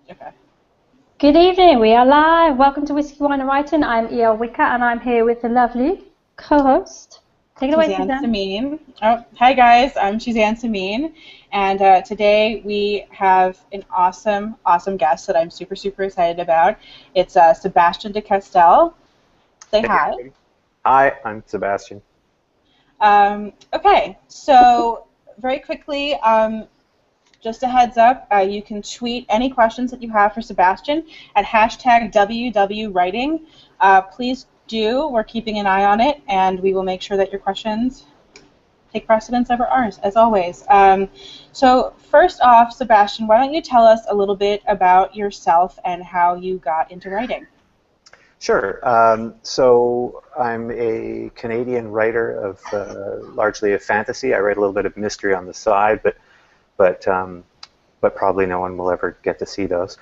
Okay. Good evening, we are live. Welcome to Whiskey, Wine and Writing. I'm E.L. Wicker and I'm here with the lovely co-host. Take it away, Suzanne Suzanne. Sameen. Oh, hi guys, I'm Suzanne Sameen, and today we have an awesome guest that I'm super excited about. It's Sebastien De Castell. Say hi. Hey, hi, I'm Sebastian. Okay, so very quickly, just a heads up, you can tweet any questions that you have for Sebastian at hashtag WWWriting. Please do. We're keeping an eye on it, and we will make sure that your questions take precedence over ours, as always. So first off, Sebastian, why don't you tell us a little bit about yourself and how you got into writing? Sure. So I'm a Canadian writer of largely of fantasy. I write a little bit of mystery on the side, but probably no one will ever get to see those.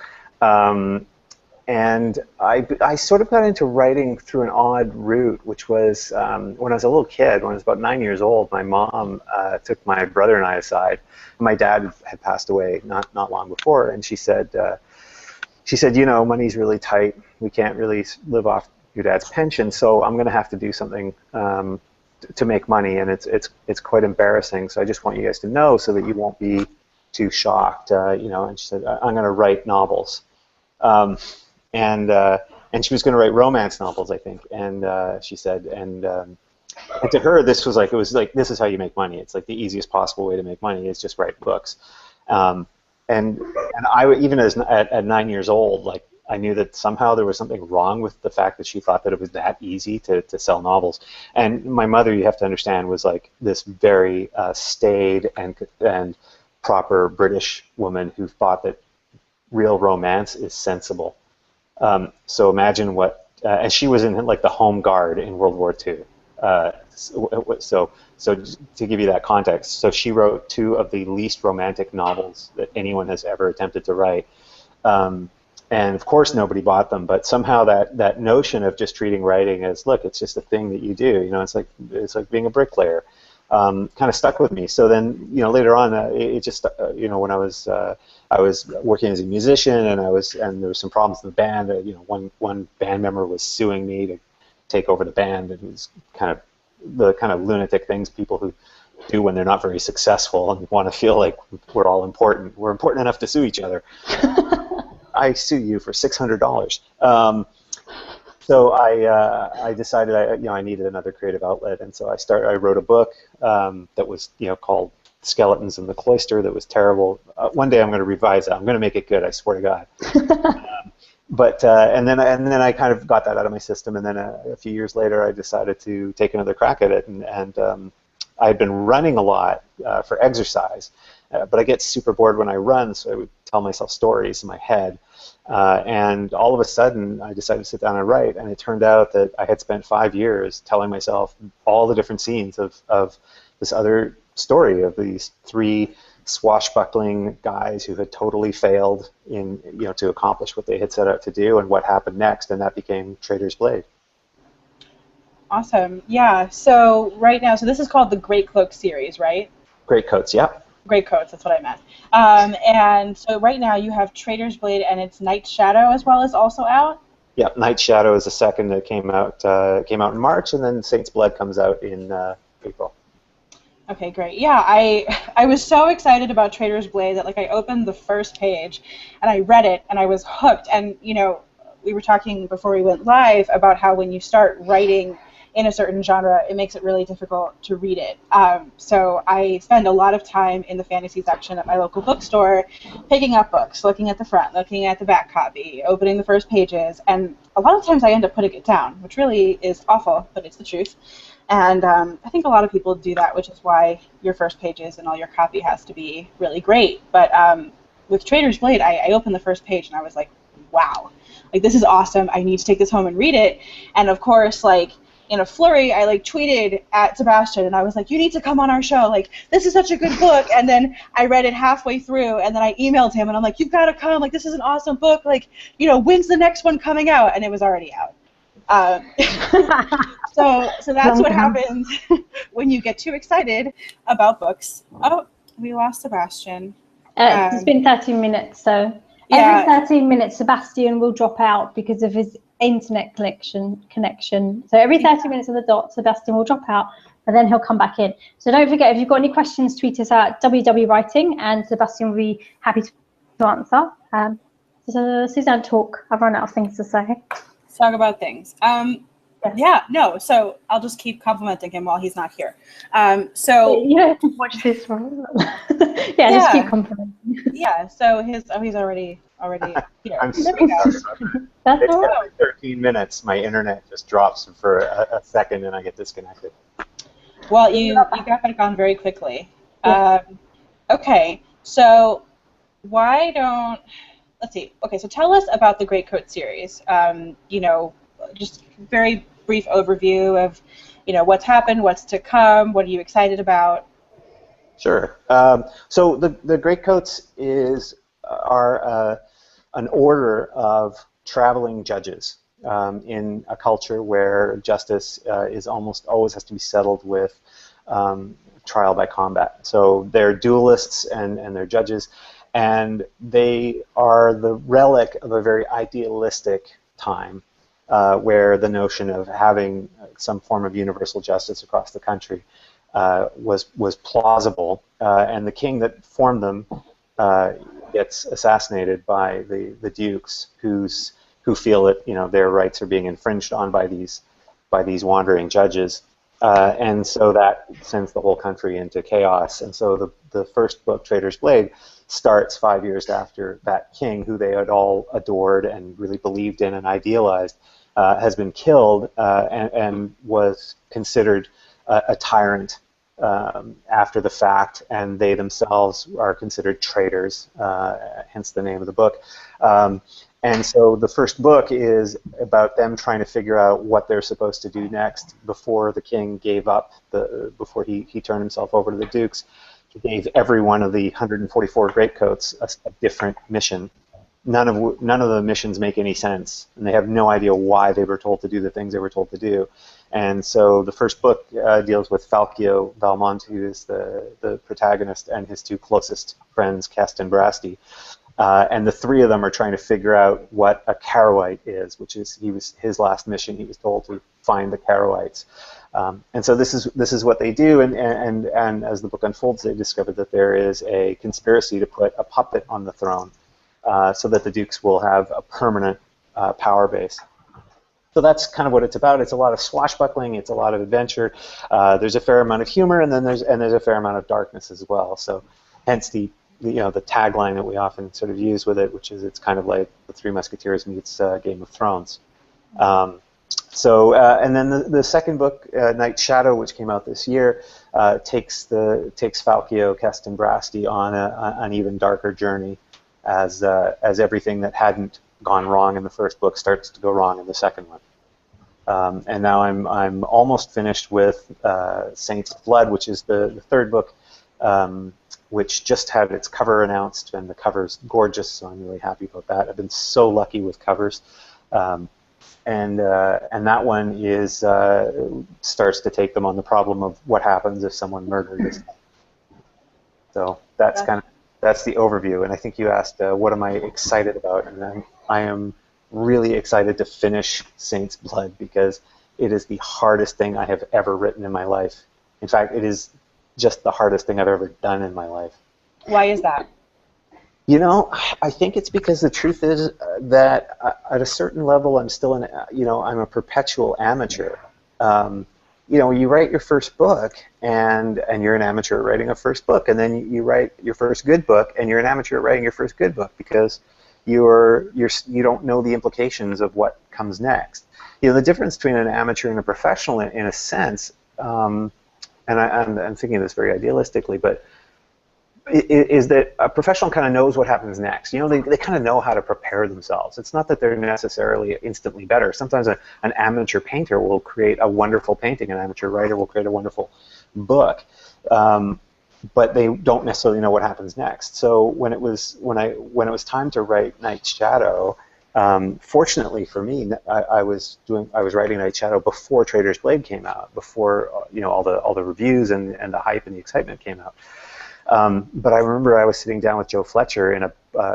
And I sort of got into writing through an odd route, which was when I was a little kid, when I was about 9 years old, my mom took my brother and I aside. My dad had passed away not long before, and she said, you know, money's really tight. We can't really live off your dad's pension, so I'm going to have to do something to make money, and it's quite embarrassing. So I just want you guys to know so that you won't be too shocked, you know. And she said, I'm going to write novels. And she was going to write romance novels, I think. And she said, and to her, this was like, it was like, this is how you make money. It's like the easiest possible way to make money is just write books. And I, even at 9 years old, like, I knew that somehow there was something wrong with the fact that she thought that it was that easy to sell novels. And my mother, you have to understand, was like this very staid and proper British woman who thought that real romance is sensible. So imagine what, and she was in like the Home Guard in World War II. So to give you that context, so she wrote two of the least romantic novels that anyone has ever attempted to write. And of course nobody bought them, but somehow that notion of just treating writing as, look, it's just a thing that you do, you know, it's like being a bricklayer, kind of stuck with me. So then, you know, later on, it just, you know, when I was working as a musician, and there was some problems in the band. You know, one band member was suing me to take over the band. It was kind of the kind of lunatic things people who do when they're not very successful and want to feel like we're all important. We're important enough to sue each other. I sue you for $600. So I decided I needed another creative outlet, and so I wrote a book that was, you know, called Skeletons in the Cloister. That was terrible. One day I'm going to revise it. I'm going to make it good, I swear to God. And then I kind of got that out of my system, and then a few years later I decided to take another crack at it, and I had been running a lot for exercise, but I get super bored when I run, so I would tell myself stories in my head. And all of a sudden, I decided to sit down and write, and it turned out that I had spent 5 years telling myself all the different scenes of this other story of these three swashbuckling guys who had totally failed in, you know, to accomplish what they had set out to do, and what happened next, and that became Traitor's Blade. Awesome. Yeah. So right now, so this is called the Greatcoat Series, right? Greatcoats, yeah. Greatcoats, that's what I meant. And so right now you have Traitor's Blade and its Night Shadow as well as also out? Yeah, Night Shadow is the second that came out in March, and then Saint's Blood comes out in April. Okay, great. Yeah, I was so excited about Traitor's Blade that, like, I opened the first page and I read it and I was hooked. And, you know, we were talking before we went live about how when you start writing in a certain genre, it makes it really difficult to read it. So I spend a lot of time in the fantasy section at my local bookstore picking up books, looking at the front, looking at the back copy, opening the first pages, and a lot of times I end up putting it down, which really is awful, but it's the truth. And I think a lot of people do that, which is why your first pages and all your copy has to be really great. But with Traitor's Blade, I opened the first page and I was like, wow, like, this is awesome. I need to take this home and read it. And of course, like, in a flurry, I like tweeted at Sebastian and I was like, you need to come on our show. Like, this is such a good book. And then I read it halfway through and then I emailed him and I'm like, you've got to come. Like, this is an awesome book. Like, you know, when's the next one coming out? And it was already out. So that's what happens when you get too excited about books. Oh, we lost Sebastian. It's been 30 minutes, so Every Yeah. 13 minutes, Sebastian will drop out because of his internet connection. So every 30 minutes on the dot, Sebastian will drop out, and then he'll come back in. So don't forget, if you've got any questions, tweet us at WW and Sebastian will be happy to answer. So Suzanne, talk. I've run out of things to say. Let's talk about things. Yes. Yeah, no, so I'll just keep complimenting him while he's not here. So you don't have to watch this one. Yeah, just keep complimenting. Yeah, so he's already here. I'm so There we go. sorry. That's It's all right. every 13 minutes, my internet just drops for a second and I get disconnected. Well, you got back on very quickly. Yeah. Okay, so let's see. Okay, so tell us about the Greatcoat series. Just very brief overview of, what's happened, what's to come, what are you excited about? Sure. So the Greatcoats are an order of traveling judges in a culture where justice is almost always has to be settled with trial by combat. So they're duelists and they're judges, and they are the relic of a very idealistic time where the notion of having some form of universal justice across the country was plausible, and the king that formed them gets assassinated by the dukes, who feel that their rights are being infringed on by these wandering judges, and so that sends the whole country into chaos. And so the first book, Traitor's Blade, starts 5 years after that king, who they had all adored and really believed in and idealized, has been killed and was considered a tyrant after the fact, and they themselves are considered traitors, hence the name of the book. And so the first book is about them trying to figure out what they're supposed to do next before the king gave up, before he turned himself over to the dukes. He gave every one of the 144 Greatcoats a different mission. None of the missions make any sense, and they have no idea why they were told to do the things they were told to do. And so the first book deals with Falcio Valmont, who is the protagonist, and his two closest friends, Kest and Brasti. And the three of them are trying to figure out what a Carowite is, which is his last mission. He was told to find the Carowites. And so this is what they do, and as the book unfolds, they discover that there is a conspiracy to put a puppet on the throne, so that the dukes will have a permanent power base. So that's kind of what it's about. It's a lot of swashbuckling. It's a lot of adventure. There's a fair amount of humor, and then there's a fair amount of darkness as well. So, hence the tagline that we often sort of use with it, which is it's kind of like the Three Musketeers meets Game of Thrones. And then the second book, Night's Shadow, which came out this year, takes Falcio, Kest, and Brasti on an even darker journey, as everything that hadn't gone wrong in the first book starts to go wrong in the second one. And now I'm almost finished with Saints' Blood, which is the third book, which just had its cover announced, and the cover's gorgeous, so I'm really happy about that. I've been so lucky with covers. And that one starts to take them on the problem of what happens if someone murdered this. So that's the overview. And I think you asked, what am I excited about? And I am really excited to finish Saints' Blood, because it is the hardest thing I have ever written in my life. In fact, it is just the hardest thing I've ever done in my life. Why is that? I think it's because the truth is that at a certain level, I'm still I'm a perpetual amateur. You write your first book, and you're an amateur at writing a first book, and then you write your first good book, and you're an amateur at writing your first good book, because you don't know the implications of what comes next. The difference between an amateur and a professional, in a sense, and I'm thinking of this very idealistically, but is that a professional kind of knows what happens next. They kind of know how to prepare themselves. It's not that they're necessarily instantly better. Sometimes an amateur painter will create a wonderful painting. An amateur writer will create a wonderful book, but they don't necessarily know what happens next. So when it was time to write Night's Shadow, fortunately for me, I was writing Night's Shadow before Traitor's Blade came out, before all the reviews and the hype and the excitement came out. But I remember I was sitting down with Joe Fletcher in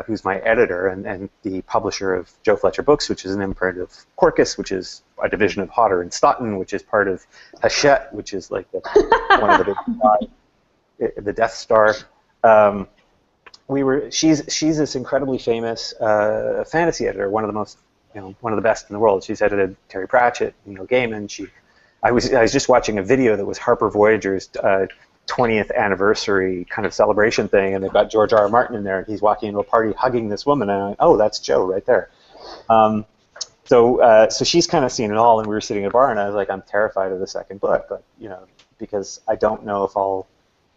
who's my editor and the publisher of Joe Fletcher Books, which is an imprint of Corcus, which is a division of Hodder and Stoughton, which is part of Hachette, which is like one of the big the Death Star. She's this incredibly famous fantasy editor, one of the most, one of the best in the world. She's edited Terry Pratchett, Neil Gaiman. I was just watching a video that was Harper Voyager's 20th anniversary kind of celebration thing, and they've got George R. R. Martin in there, and he's walking into a party hugging this woman, and I'm like, oh, that's Joe right there. So she's kind of seen it all, and we were sitting at a bar, and I was like, I'm terrified of the second book, but, because I don't know if I'll,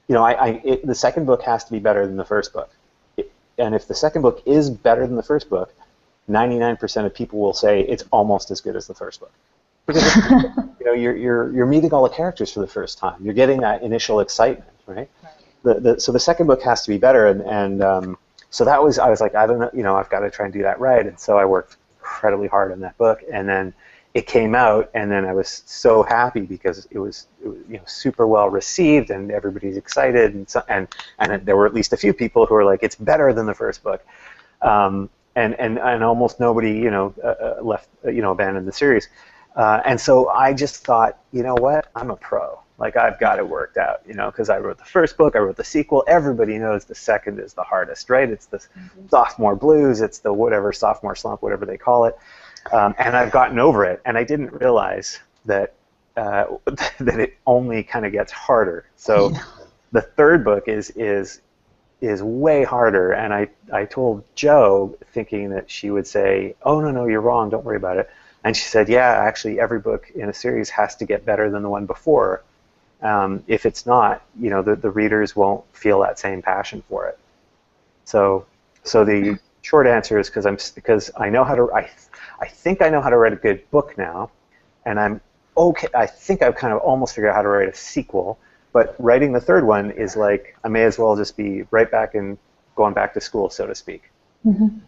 the second book has to be better than the first book. And if the second book is better than the first book, 99% of people will say it's almost as good as the first book. Because you're meeting all the characters for the first time. You're getting that initial excitement, right? So the second book has to be better, and so I was like, I don't know, I've got to try and do that right. And so I worked incredibly hard on that book, and then it came out, and then I was so happy because it was super well received, and everybody's excited, and there were at least a few people who were like, it's better than the first book, and almost nobody left abandoned the series. And so I just thought, you know what? I'm a pro. Like, I've got it worked out, because I wrote the first book, I wrote the sequel. Everybody knows the second is the hardest, right? It's the sophomore blues, it's the whatever, sophomore slump, whatever they call it. And I've gotten over it, and I didn't realize that that it only kind of gets harder. So the third book is way harder, and I told Jo, thinking that she would say, oh, no, you're wrong, don't worry about it. And she said, yeah, actually, every book in a series has to get better than the one before. If it's not, the readers won't feel that same passion for it. So the short answer is because I know how to. I think I know how to write a good book now, and I'm okay. I think I've kind of almost figured out how to write a sequel. But writing the third one is like, I may as well just be right back and going back to school, so to speak. Mm-hmm.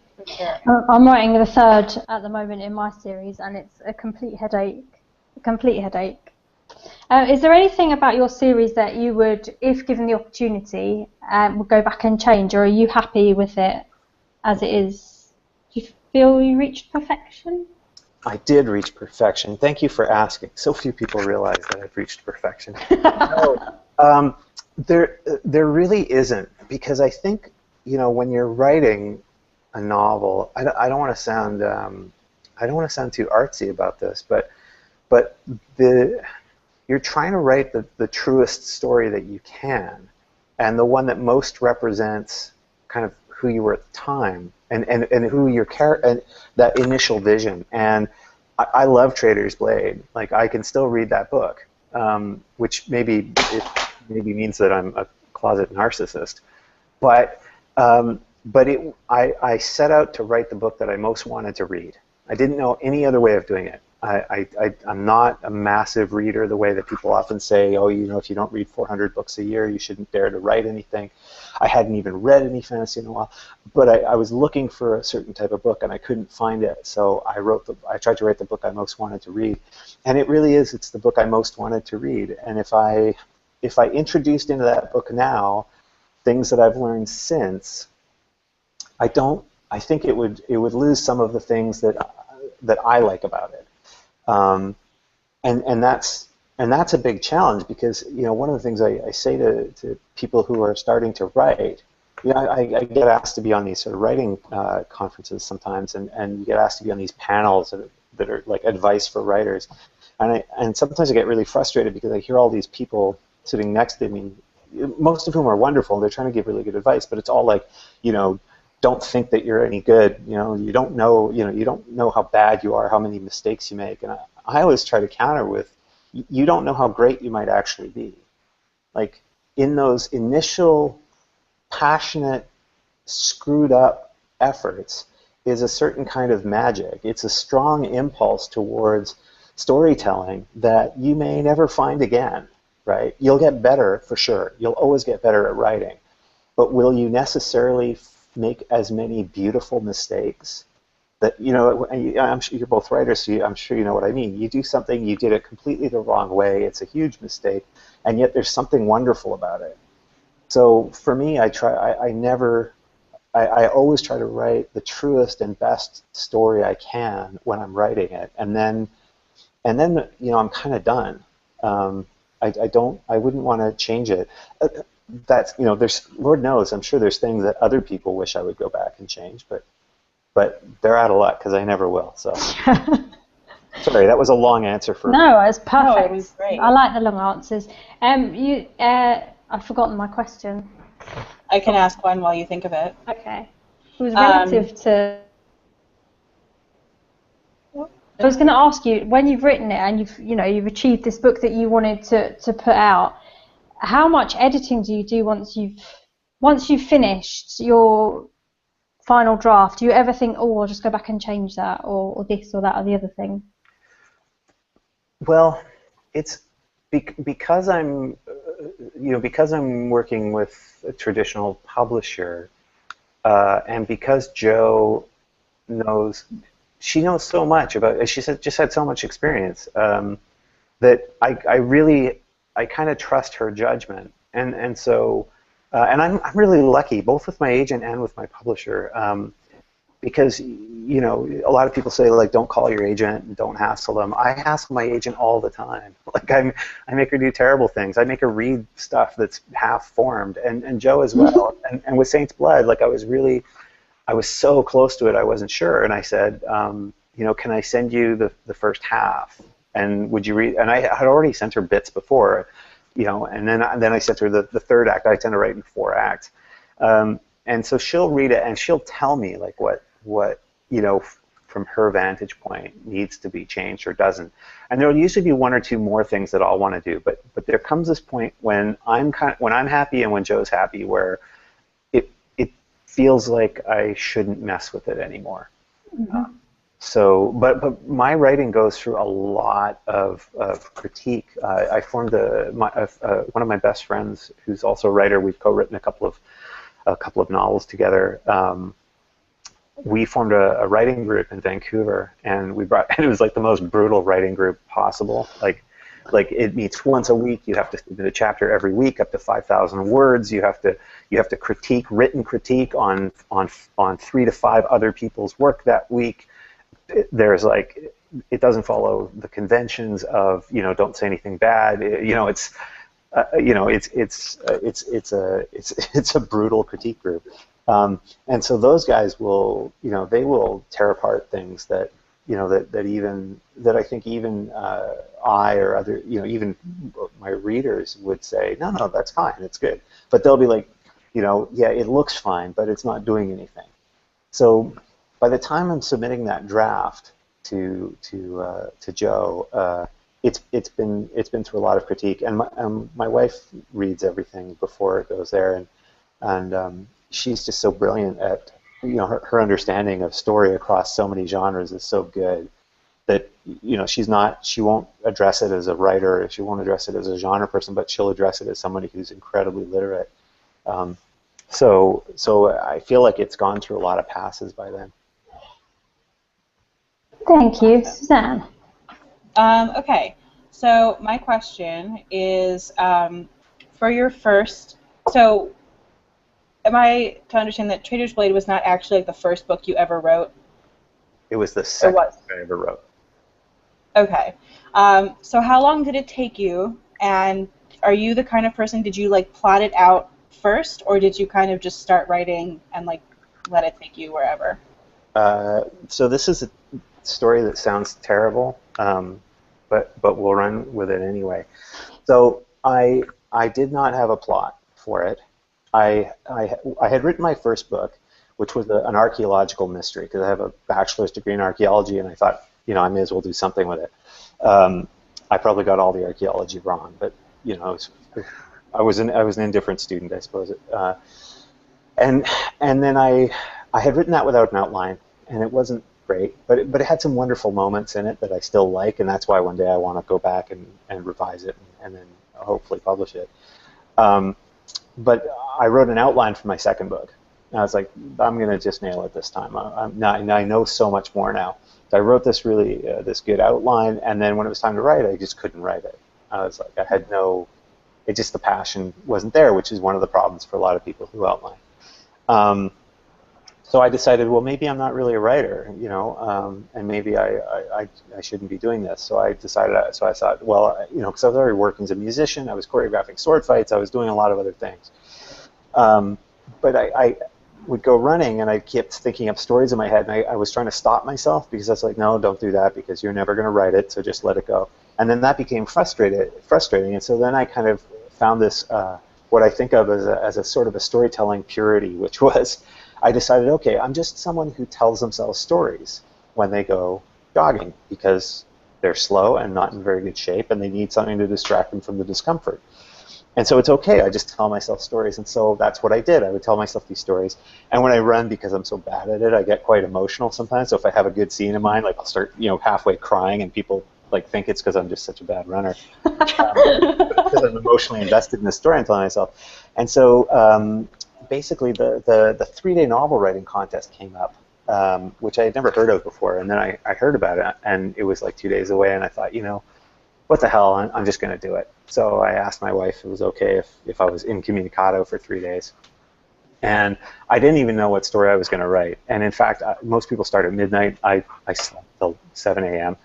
I'm writing the third at the moment in my series, and it's a complete headache. Is there anything about your series that you would, if given the opportunity, would go back and change, or are you happy with it as it is? Do you feel you reached perfection? I did reach perfection. Thank you for asking. So few people realize that I've reached perfection. No, there really isn't, because I think when you're writing a novel, I don't want to sound too artsy about this, but you're trying to write the truest story that you can, and the one that most represents kind of who you were at the time, and who your character, and that initial vision. And I love Traitor's Blade. Like, I can still read that book, which maybe means that I'm a closet narcissist, but I set out to write the book that I most wanted to read. I didn't know any other way of doing it. I'm not a massive reader the way that people often say, oh, if you don't read 400 books a year, you shouldn't dare to write anything. I hadn't even read any fantasy in a while, but I was looking for a certain type of book, and I couldn't find it, so I tried to write the book I most wanted to read. And it really is, it's the book I most wanted to read. And if I introduced into that book now things that I've learned since, I think it would lose some of the things that I like about it. And that's a big challenge, because one of the things I say to people who are starting to write, I get asked to be on these sort of writing conferences sometimes, and you get asked to be on these panels that are like advice for writers, and sometimes I get really frustrated because I hear all these people sitting next to me, most of whom are wonderful, and they're trying to give really good advice, but it's all like, don't think that you're any good. You don't know how bad you are, how many mistakes you make. And I always try to counter with, you don't know how great you might actually be. Like, in those initial passionate, screwed up efforts is a certain kind of magic. It's a strong impulse towards storytelling that you may never find again, right? You'll get better for sure. You'll always get better at writing. But will you necessarily make as many beautiful mistakes that, I'm sure you're both writers, so I'm sure you know what I mean. You do something, you did it completely the wrong way, it's a huge mistake, and yet there's something wonderful about it. So for me, I I always try to write the truest and best story I can when I'm writing it, and then I'm kind of done. I wouldn't want to change it. That's there's Lord knows I'm sure there's things that other people wish I would go back and change, but they're out of luck because I never will. So sorry, that was a long answer for. No, it's perfect. No, it was great. I like the long answers. I've forgotten my question. I can ask one while you think of it. Okay. It was relative to. I was going to ask you, when you've written it and you've achieved this book that you wanted to put out, how much editing do you do once you've finished your final draft? Do you ever think, oh, I'll just go back and change that, or this or that or the other thing? Well, it's because I'm working with a traditional publisher, and because Jo knows so much about. She just had so much experience that I kind of trust her judgment, and so I'm really lucky both with my agent and with my publisher, because a lot of people say, like, don't call your agent and don't hassle them. I hassle my agent all the time. Like, I make her do terrible things. I make her read stuff that's half formed, and Jo as well. And with Saint's Blood, like, I was so close to it, I wasn't sure, and I said, can I send you the first half, and would you read? And I had already sent her bits before, and then I sent her the third act. I tend to write in 4 acts, and so she'll read it and she'll tell me, like, what from her vantage point needs to be changed or doesn't. And there will usually be 1 or 2 more things that I'll want to do, but there comes this point when I'm happy and when Jo's happy, where it feels like I shouldn't mess with it anymore. Mm-hmm. So, but my writing goes through a lot of critique. I formed one of my best friends, who's also a writer. We've co-written a couple of novels together. We formed a writing group in Vancouver, and it was like the most brutal writing group possible. Like it meets once a week. You have to submit a chapter every week, up to 5,000 words. You have to written critique on 3 to 5 other people's work that week. There's it doesn't follow the conventions of don't say anything bad. It's a brutal critique group, and so those guys will they will tear apart things that that I think even I or other even my readers would say no, that's fine, it's good, but they'll be like yeah, it looks fine, but it's not doing anything. So by the time I'm submitting that draft to Jo, it's been through a lot of critique, and my wife reads everything before it goes there, and she's just so brilliant at her understanding of story across so many genres is so good that she won't address it as a writer, she won't address it as a genre person, but she'll address it as somebody who's incredibly literate. So I feel like it's gone through a lot of passes by then. Thank you, Suzanne. Okay, so my question is for your first. So, am I to understand that Traitor's Blade was not actually the first book you ever wrote? It was the second book I ever wrote. Okay. So how long did it take you? And are you the kind of person, did you plot it out first, or did you kind of just start writing and let it take you wherever? So this is a story that sounds terrible, but we'll run with it anyway. So I did not have a plot for it. I had written my first book, which was an archaeological mystery, because I have a bachelor's degree in archaeology, and I thought, I may as well do something with it. I probably got all the archaeology wrong, but I was an indifferent student, I suppose. And then I had written that without an outline, and it wasn't great, but it had some wonderful moments in it that I still like, and that's why one day I want to go back and revise it and then hopefully publish it. But I wrote an outline for my second book, and I was like, I'm going to just nail it this time. I know so much more now. So I wrote this this good outline, and then when it was time to write, I just couldn't write it. I was like, the passion wasn't there, which is one of the problems for a lot of people who outline. So I decided, well, maybe I'm not really a writer, and maybe I shouldn't be doing this. So I decided, so I thought, well, because I was already working as a musician, I was choreographing sword fights, I was doing a lot of other things. But I would go running, and I kept thinking up stories in my head, and I was trying to stop myself because I was like, no, don't do that, because you're never going to write it, so just let it go. And then that became frustrating, and so then I kind of found this, what I think of as a sort of a storytelling purity, which was, I decided, okay, I'm just someone who tells themselves stories when they go jogging because they're slow and not in very good shape, and they need something to distract them from the discomfort. And so it's okay, I just tell myself stories, and so that's what I did. I would tell myself these stories, and when I run, because I'm so bad at it, I get quite emotional sometimes. So if I have a good scene in mind, like I'll start, halfway crying, and people like think it's because I'm just such a bad runner, because I'm emotionally invested in the story I'm telling myself. And so basically, the 3-day novel writing contest came up, which I had never heard of before, and then I heard about it, and it was like 2 days away, and I thought, what the hell, I'm just going to do it. So I asked my wife if it was okay if I was incommunicado for 3 days. And I didn't even know what story I was going to write. And in fact, most people start at midnight. I slept till 7 a.m.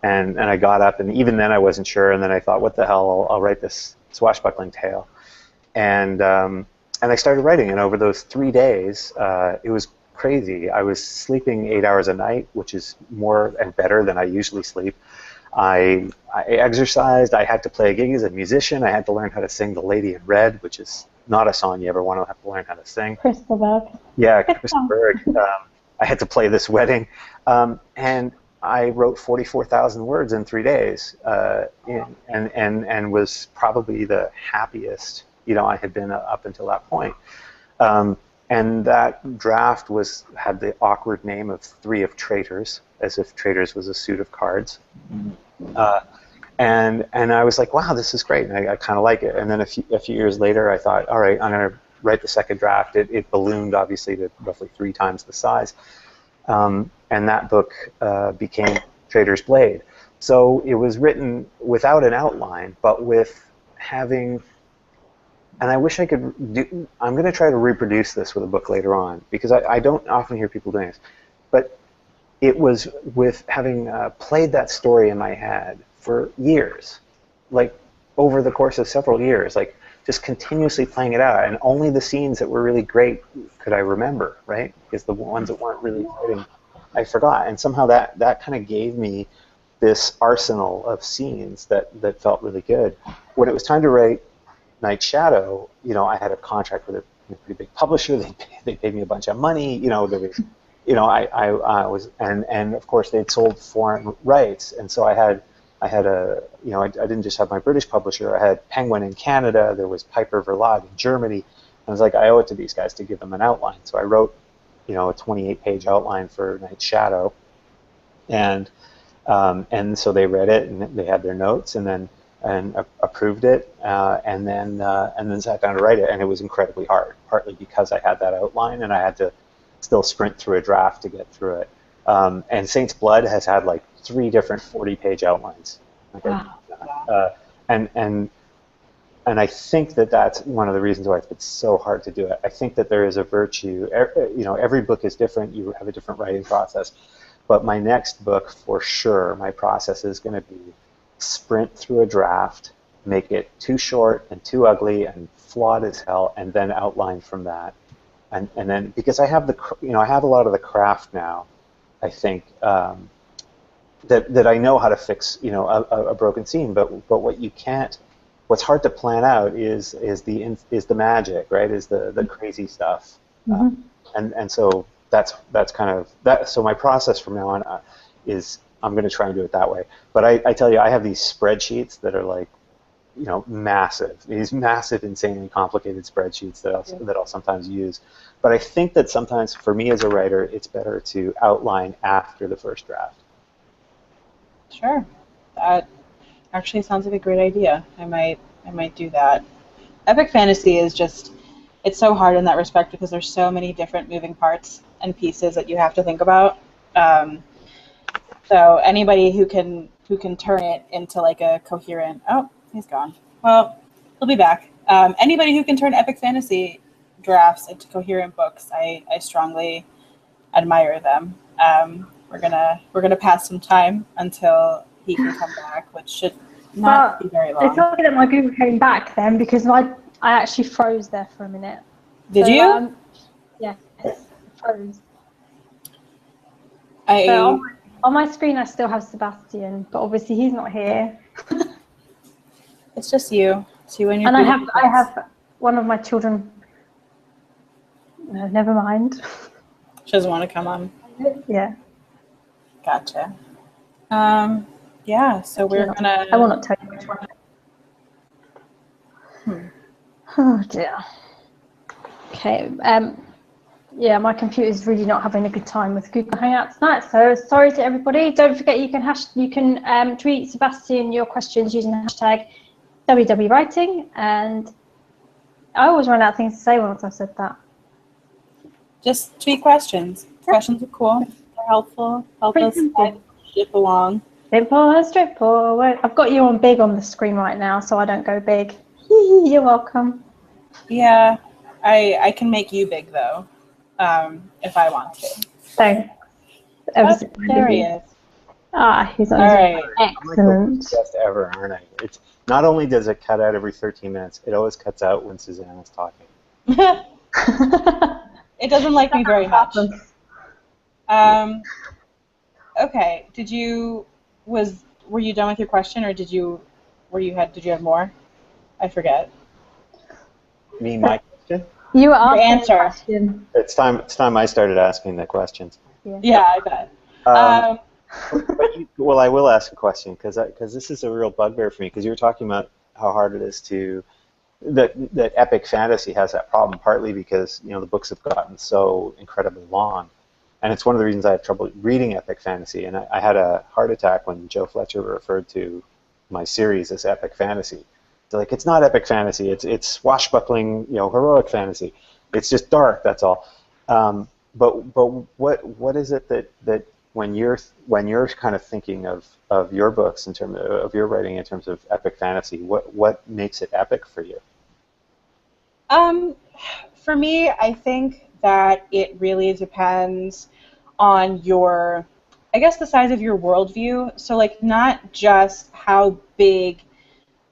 And I got up, and even then I wasn't sure. And then I thought, what the hell, I'll write this swashbuckling tale. And I started writing. And over those 3 days, it was crazy. I was sleeping 8 hours a night, which is more and better than I usually sleep. I exercised. I had to play a gig as a musician. I had to learn how to sing The Lady in Red, which is not a song you ever want to have to learn how to sing. Crystal Berg. Yeah, Crystal Berg. I had to play this wedding. And I wrote 44,000 words in 3 days, and was probably the happiest I had been up until that point. And that draft had the awkward name of Three of Traitors, as if traitors was a suit of cards. And I was like, wow, this is great, and I kind of like it. And then a few years later, I thought, all right, I'm going to write the second draft. It ballooned, obviously, to roughly 3 times the size. And that book became Traitor's Blade. So it was written without an outline, but with having... And I wish I could do... I'm going to try to reproduce this with a book later on, because I don't often hear people doing this. But it was with having played that story in my head for years, like over the course of several years, like just continuously playing it out. And only the scenes that were really great could I remember, right? Because the ones that weren't really exciting, I forgot. And somehow that kind of gave me this arsenal of scenes that felt really good. When it was time to write Night Shadow, I had a contract with a pretty big publisher. They paid me a bunch of money. There was, I was, and of course they'd sold foreign rights, and so I had a, I didn't just have my British publisher. I had Penguin in Canada. There was Piper Verlag in Germany. I was like, I owe it to these guys to give them an outline. So I wrote, a 28-page outline for Night Shadow, and so they read it and they had their notes, and approved it, and then sat down to write it, and it was incredibly hard, partly because I had that outline and I had to still sprint through a draft to get through it. And Saint's Blood has had like 3 different 40-page outlines. Wow. And I think that's one of the reasons why it's been so hard to do it. I think that there is a virtue. Every book is different. You have a different writing process. But my next book, for sure, my process is going to be sprint through a draft, make it too short and too ugly and flawed as hell, and then outline from that. And then, because I have I have a lot of the craft now, I think, that I know how to fix, a broken scene. But what's hard to plan out is the magic, right? Is the crazy stuff. Mm-hmm. And so that's kind of that. So my process from now on is I'm going to try and do it that way. But I tell you, I have these spreadsheets that are like, massive. These massive, insanely complicated spreadsheets that I'll sometimes use. But I think that sometimes, for me as a writer, it's better to outline after the first draft. Sure. That actually sounds like a great idea. I might do that. Epic fantasy is just, it's so hard in that respect because there's so many different moving parts and pieces that you have to think about. So anybody who can turn it into like a coherent... Oh, he's gone. Well, he'll be back. Anybody who can turn epic fantasy drafts into coherent books, I strongly admire them. We're gonna pass some time until he can come back, which should not be very long. It's lucky that my Google came back then, because I actually froze there for a minute. Did you? Yeah, froze. So on my screen, I still have Sebastian, but obviously he's not here. It's just you. It's you and your. And I have one of my children. No, never mind. She doesn't want to come on. Yeah. Gotcha. Yeah. So we're gonna. I will not tell you which one. Oh dear. Okay. Yeah, my computer's really not having a good time with Google Hangout tonight, so sorry to everybody. Don't forget you can tweet Sebastian your questions using the hashtag WWWriting, and I always run out of things to say once I've said that. Just tweet questions. Yeah. Questions are cool. They're helpful. Help us ship along. Simple and straightforward. I've got you on big on the screen right now, so I don't go big. You're welcome. Yeah, I can make you big though. If I want to. Thanks. There he is. He's on. All right. Excellent. I'm like the best ever, aren't I? It's not only does it cut out every 13 minutes, it always cuts out when Suzanne is talking. It doesn't like me very much. Okay. Were you done with your question, or did you have more? I forget. You mean my question? You asked your answer. Question. It's time I started asking the questions. Yeah, I bet. Well, I will ask a question because this is a real bugbear for me, because you were talking about how hard it is that epic fantasy has that problem, partly because the books have gotten so incredibly long, and it's one of the reasons I have trouble reading epic fantasy. And I had a heart attack when Joe Fletcher referred to my series as epic fantasy. So like, it's not epic fantasy. It's swashbuckling, heroic fantasy. It's just dark. That's all. But what is it that when you're kind of thinking of your books in terms of your writing in terms of epic fantasy, what makes it epic for you? For me, I think that it really depends on the size of your worldview. So like, not just how big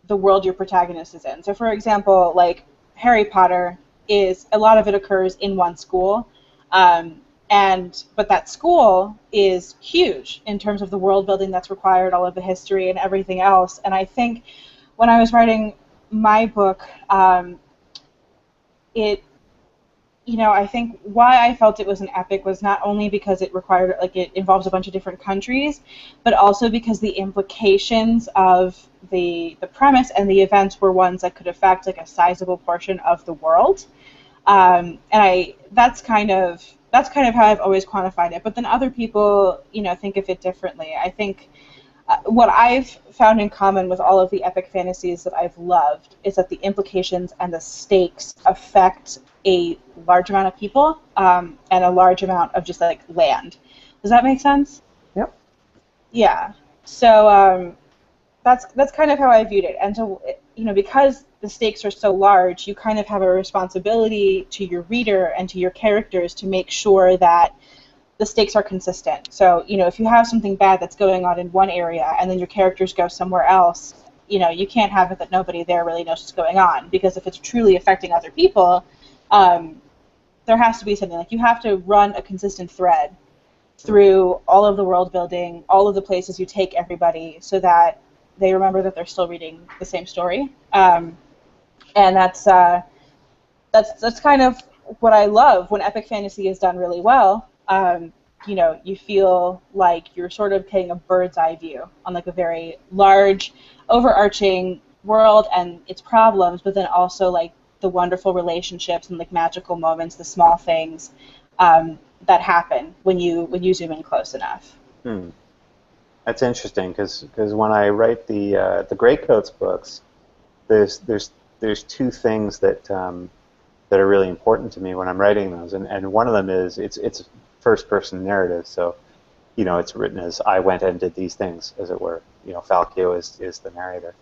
the world your protagonist is in. So for example, like Harry Potter a lot of it occurs in one school. But that school is huge in terms of the world building that's required, all of the history and everything else. And I think when I was writing my book, I think why I felt it was an epic was not only because it involves a bunch of different countries, but also because the implications of the premise and the events were ones that could affect like a sizable portion of the world. That's kind of how I've always quantified it. But then other people, think of it differently. I think what I've found in common with all of the epic fantasies that I've loved is that the implications and the stakes affect a large amount of people and a large amount of just like land. Does that make sense? Yep. Yeah. So that's kind of how I viewed it. And so, because the stakes are so large, you kind of have a responsibility to your reader and to your characters to make sure that the stakes are consistent. So, if you have something bad that's going on in one area and then your characters go somewhere else, you can't have it that nobody there really knows what's going on, because if it's truly affecting other people, there has to be something. Like, you have to run a consistent thread through all of the world building, all of the places you take everybody, so that they remember that they're still reading the same story. And that's kind of what I love when epic fantasy is done really well. You feel like you're sort of getting a bird's eye view on like a very large, overarching world and its problems, but then also like the wonderful relationships and like magical moments, the small things that happen when you zoom in close enough. That's interesting, because when I write the Greatcoats books, there's two things that are really important to me when I'm writing those, and one of them is it's first-person narrative, so it's written as I went and did these things, as it were. Falkio is the narrator,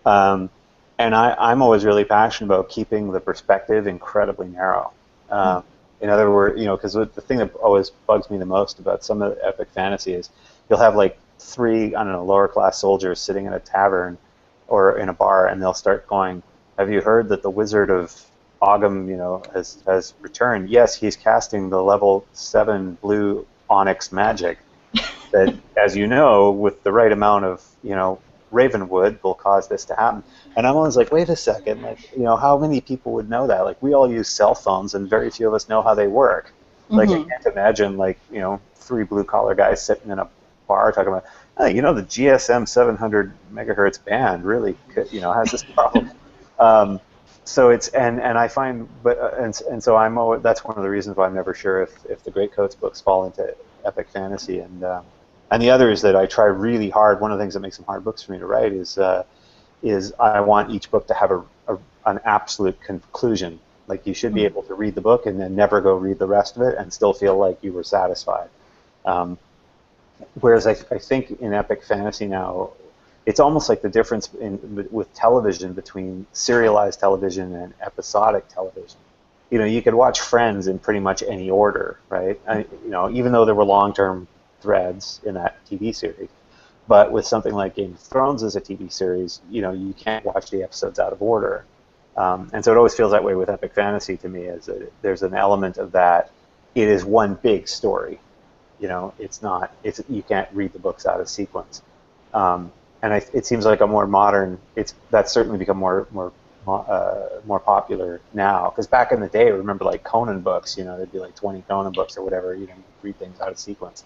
and I'm always really passionate about keeping the perspective incredibly narrow. In other words, because the thing that always bugs me the most about some of the epic fantasy is you'll have like three, I don't know, lower class soldiers sitting in a tavern or in a bar, and they'll start going, "Have you heard that the Wizard of Ogham, has returned? Yes, he's casting the level 7 blue onyx magic that, as you know, with the right amount of, Ravenwood will cause this to happen." And I'm always like, wait a second, like, how many people would know that? Like, we all use cell phones, and very few of us know how they work. Like, I can't imagine, like, three blue-collar guys sitting in a bar talking about, oh, the GSM 700 megahertz band really has this problem. So it's and I find, and so I'm always, that's one of the reasons why I'm never sure if the Greatcoats books fall into epic fantasy, and the other is that I try really hard. One of the things that makes them hard books for me to write is I want each book to have an absolute conclusion. Like, you should be able to read the book and then never go read the rest of it and still feel like you were satisfied. Whereas I think in epic fantasy now, it's almost like the difference with television between serialized television and episodic television. You could watch Friends in pretty much any order, right? Even though there were long-term threads in that TV series. But with something like Game of Thrones as a TV series, you can't watch the episodes out of order. And so it always feels that way with epic fantasy to me, is that there's an element of that. It is one big story. You can't read the books out of sequence. And it seems like a more modern, that's certainly become more popular now. Because back in the day, remember, like, Conan books, there'd be like 20 Conan books or whatever, read things out of sequence.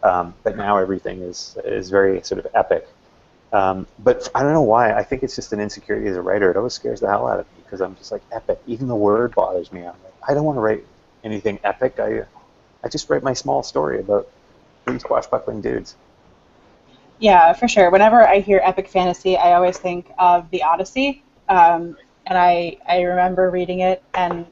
But now everything is very sort of epic. But I don't know why. I think it's just an insecurity as a writer. It always scares the hell out of me, because I'm just like, epic. Even the word bothers me. I'm like, I don't want to write anything epic. I just write my small story about three swashbuckling dudes. Yeah, for sure. Whenever I hear epic fantasy, I always think of the Odyssey. And I remember reading it and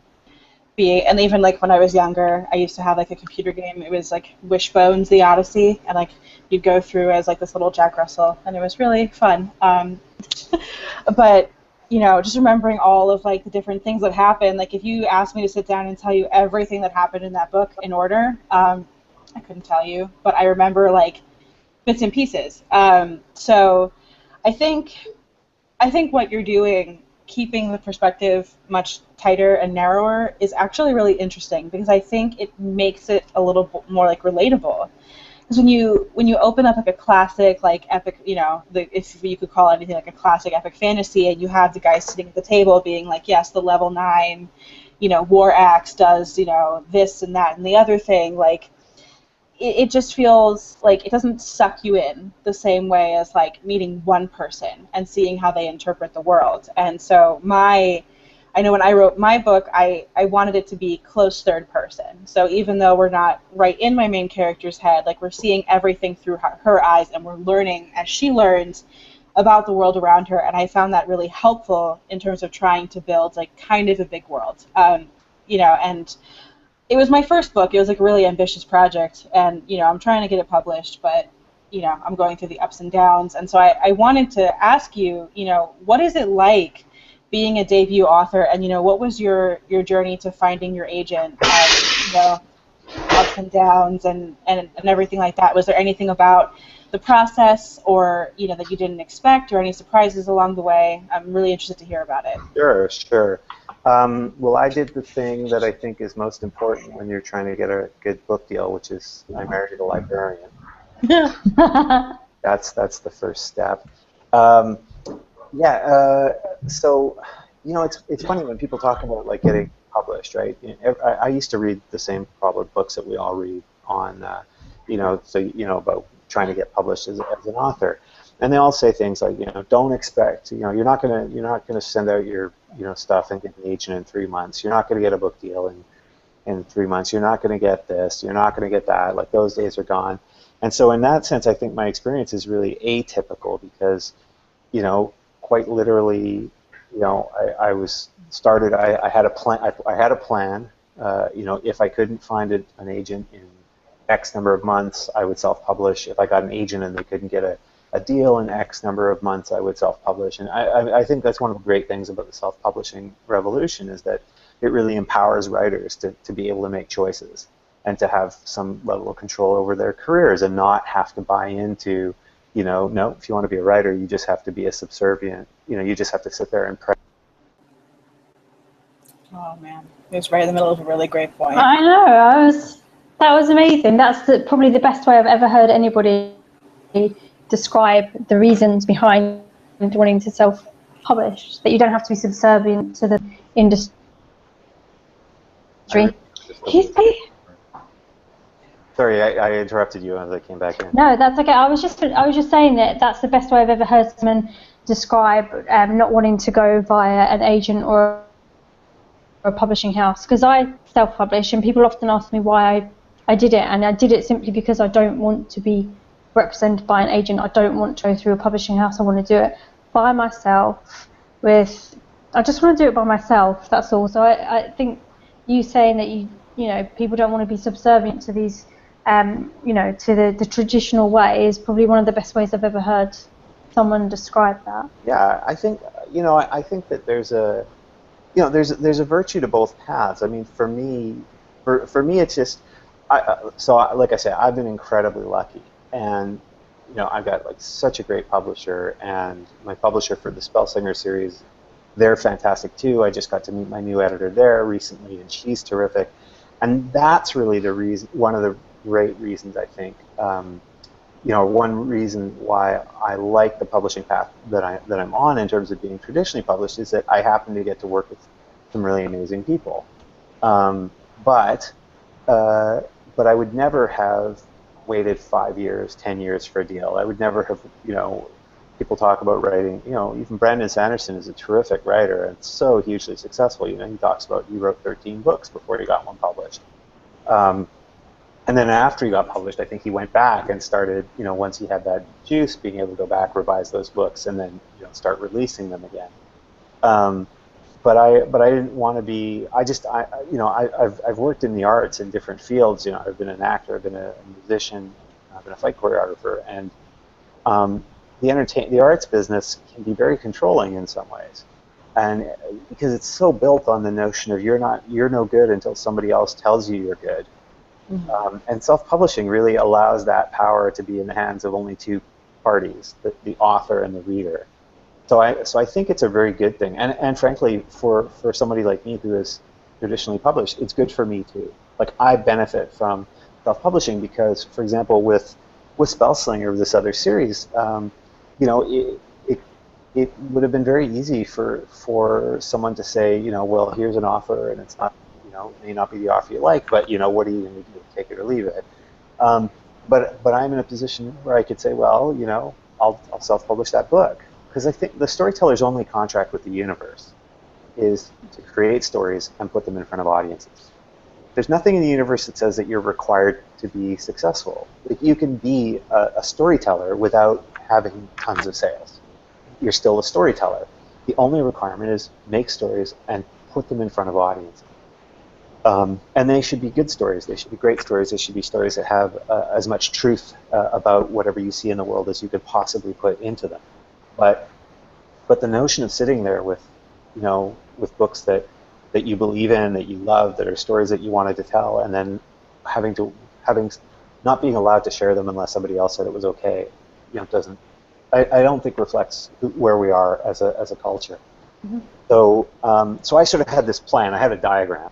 even like when I was younger, I used to have like a computer game. It was like Wishbones, the Odyssey, and like you'd go through as like this little Jack Russell, and it was really fun. But just remembering all of like the different things that happened. Like, if you asked me to sit down and tell you everything that happened in that book in order, I couldn't tell you. But I remember like bits and pieces. So I think what you're doing, keeping the perspective much tighter and narrower, is actually really interesting, because I think it makes it a little more like relatable. Because when you open up like a classic, like epic, if you could call anything like a classic epic fantasy, and you have the guy sitting at the table being like, yes, the level 9, war axe does, this and that and the other thing, like, it just feels like it doesn't suck you in the same way as like meeting one person and seeing how they interpret the world. And so I know when I wrote my book, I wanted it to be close third person. So even though we're not right in my main character's head, like, we're seeing everything through her eyes, and we're learning as she learns about the world around her. And I found that really helpful in terms of trying to build like kind of a big world. And it was my first book. It was like a really ambitious project, and I'm trying to get it published, but I'm going through the ups and downs. And so I wanted to ask you, what is it like being a debut author, and what was your journey to finding your agent, ups and downs and everything like that? Was there anything about the process, or that you didn't expect, or any surprises along the way? I'm really interested to hear about it. Sure. Well, I did the thing that I think is most important when you're trying to get a good book deal, which is I married a librarian. That's the first step. So it's funny when people talk about like getting published, right? I used to read the same probably books that we all read on, about trying to get published as an author. And they all say things like, don't expect, you're not gonna send out your, stuff and get an agent in 3 months. You're not gonna get a book deal in 3 months. You're not gonna get this. You're not gonna get that. Like, those days are gone. And so in that sense, I think my experience is really atypical, because, quite literally, I was started. I had a plan. I had a plan. If I couldn't find an agent in X number of months, I would self-publish. If I got an agent and they couldn't get a deal in X number of months, I would self-publish. And I think that's one of the great things about the self-publishing revolution, is that it really empowers writers to be able to make choices and to have some level of control over their careers and not have to buy into, no, if you want to be a writer, you just have to be a subservient, you just have to sit there and pray. Oh man, it was right in the middle of a really great point. I know, that was amazing. That's probably the best way I've ever heard anybody describe the reasons behind wanting to self-publish, that you don't have to be subservient to the industry. Sorry, I interrupted you as I came back in. No, that's okay. I was just saying that that's the best way I've ever heard someone describe not wanting to go via an agent or a publishing house, because I self-publish and people often ask me why I did it, and I did it simply because I don't want to be represented by an agent. I don't want to go through a publishing house. I want to do it by myself. I just want to do it by myself. That's all. So I think you saying that people don't want to be subservient to these to the traditional way is probably one of the best ways I've ever heard someone describe that. Yeah, I think I think that there's a there's a virtue to both paths. I mean, for me, it's just like I said, I've been incredibly lucky, and I've got like such a great publisher, and my publisher for the Spellslinger series, they're fantastic too. I just got to meet my new editor there recently, and she's terrific, and that's really the reason. One of the great reasons I think. One reason why I like the publishing path that I'm on in terms of being traditionally published is that I happen to get to work with some really amazing people. But I would never have waited 5 years, 10 years for a deal. I would never have, people talk about writing, even Brandon Sanderson is a terrific writer and so hugely successful. He talks about he wrote 13 books before he got one published. And then after he got published, I think he went back and started, once he had that juice, being able to go back, revise those books, and then start releasing them again. But I didn't want to be. I've worked in the arts in different fields. I've been an actor, I've been a musician, I've been a fight choreographer, and the arts business can be very controlling in some ways, and because it's so built on the notion of you're no good until somebody else tells you you're good. Mm-hmm. And self-publishing really allows that power to be in the hands of only two parties, the author and the reader. So I think it's a very good thing. And frankly, for somebody like me who is traditionally published, it's good for me too. Like, I benefit from self-publishing because, for example, with Spellslinger, this other series, it would have been very easy for someone to say, well, here's an offer and it's not, it may not be the offer you like, but what are you going to do? Take it or leave it. But I'm in a position where I could say, well, I'll self-publish that book, because I think the storyteller's only contract with the universe is to create stories and put them in front of audiences. There's nothing in the universe that says that you're required to be successful. Like, you can be a storyteller without having tons of sales. You're still a storyteller. The only requirement is make stories and put them in front of audiences. And they should be good stories. They should be great stories. They should be stories that have as much truth about whatever you see in the world as you could possibly put into them. But the notion of sitting there with books that you believe in, that you love, that are stories that you wanted to tell, and then having not being allowed to share them unless somebody else said it was okay, doesn't. I don't think reflects where we are as a culture. Mm-hmm. So I sort of had this plan. I had a diagram.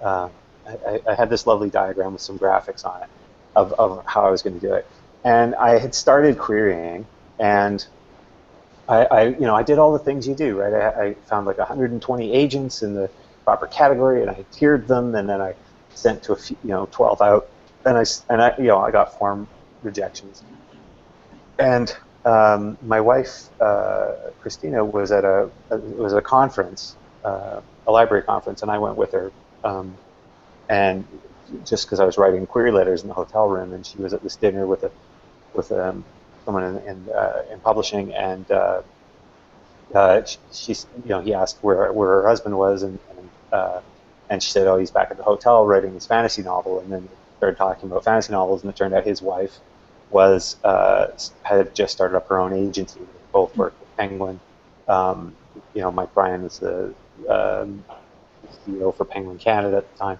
I had this lovely diagram with some graphics on it of how I was going to do it, and I had started querying, and I did all the things you do, right? I found like 120 agents in the proper category, and I tiered them, and then I sent to a few, 12 out, and I got form rejections, and my wife Christina was at a conference, a library conference, and I went with her. And just because I was writing query letters in the hotel room, and she was at this dinner with someone in publishing, and he asked where her husband was, and she said, oh, he's back at the hotel writing his fantasy novel, and then started talking about fantasy novels, and it turned out his wife had just started up her own agency. They both worked with Penguin. Mike Bryan was the CEO for Penguin Canada at the time,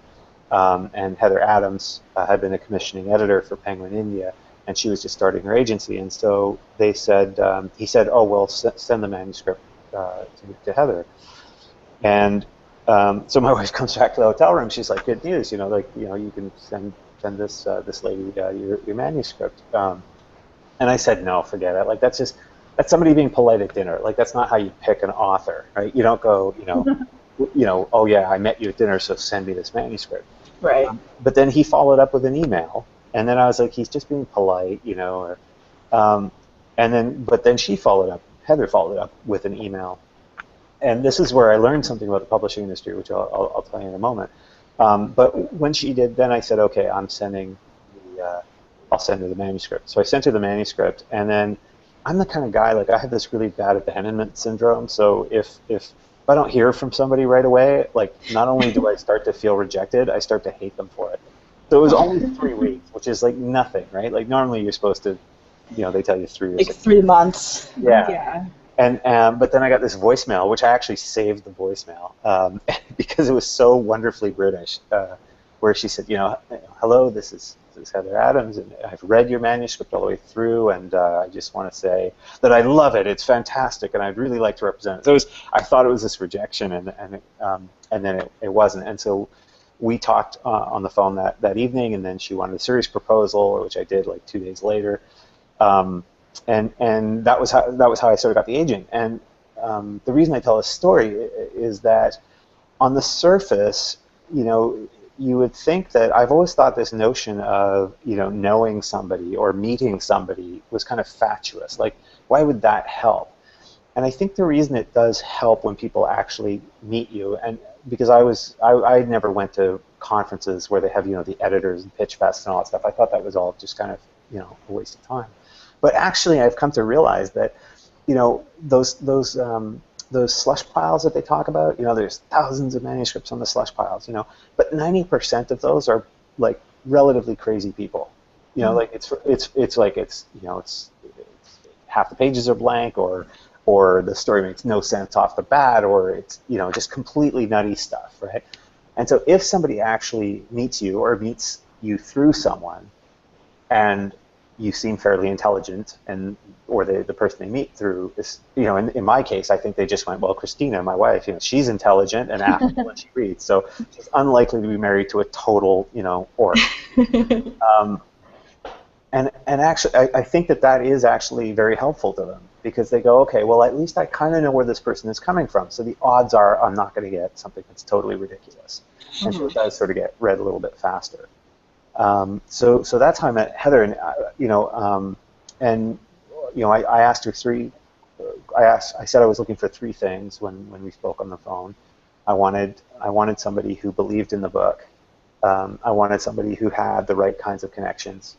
and Heather Adams had been a commissioning editor for Penguin India, and she was just starting her agency. And so they said, he said, oh, well, send the manuscript to Heather. And so my wife comes back to the hotel room. She's like, good news, you can send this lady your manuscript. And I said, no, forget it. Like, that's somebody being polite at dinner. Like, that's not how you pick an author, right? You don't go, oh yeah, I met you at dinner, so send me this manuscript. Right. But then he followed up with an email, and then I was like, he's just being polite, but then Heather followed up with an email. And this is where I learned something about the publishing industry, which I'll tell you in a moment. But when she did, then I said, okay, I'll send her the manuscript. So I sent her the manuscript, and then I'm the kind of guy, like, I have this really bad abandonment syndrome. So if I don't hear from somebody right away, like, not only do I start to feel rejected, I start to hate them for it. So it was only 3 weeks, which is like nothing, right? Like, normally you're supposed to, they tell you 3 years. Like 3 months. Yeah. But then I got this voicemail, which I actually saved the voicemail because it was so wonderfully British, where she said, hello, this is Heather Adams, and I've read your manuscript all the way through, and I just want to say that I love it. It's fantastic, and I'd really like to represent it. So I thought it was this rejection, and then it wasn't. And so we talked on the phone that evening, and then she wanted a series proposal, which I did like 2 days later. And that was how I sort of got the agent. And the reason I tell this story is that on the surface, you would think that I've always thought this notion of knowing somebody or meeting somebody was kind of fatuous. Like, why would that help? And I think the reason it does help when people actually meet you, and because I never went to conferences where they have the editors and pitch fests and all that stuff. I thought that was all just kind of a waste of time. But actually, I've come to realize that, those slush piles that they talk about, there's thousands of manuscripts on the slush piles, but 90% of those are like relatively crazy people. Like it's half the pages are blank, or the story makes no sense off the bat, or it's just completely nutty stuff, right? And so if somebody actually meets you or meets you through someone, and you seem fairly intelligent, or the person they meet through is, in my case, I think they just went, well, Christina, my wife, she's intelligent and affable when she reads, so she's unlikely to be married to a total, orc. And actually, I think that is actually very helpful to them, because they go, okay, well, at least I kind of know where this person is coming from, so the odds are I'm not going to get something that's totally ridiculous. And so it does sort of get read a little bit faster. So that's how I met Heather, and I asked her I said I was looking for 3 things when we spoke on the phone. I wanted somebody who believed in the book. I wanted somebody who had the right kinds of connections,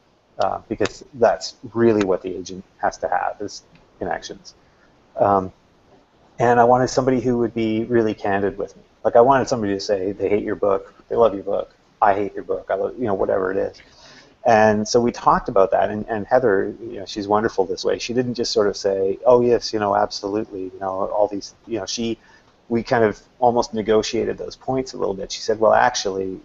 because that's really what the agent has to have, is connections. And I wanted somebody who would be really candid with me. Like, I wanted somebody to say they hate your book, they love your book, I hate your book, I love, whatever it is. And so we talked about that, and Heather, she's wonderful this way. She didn't just sort of say, oh yes, absolutely, all these, we kind of almost negotiated those points a little bit. She said, well, actually,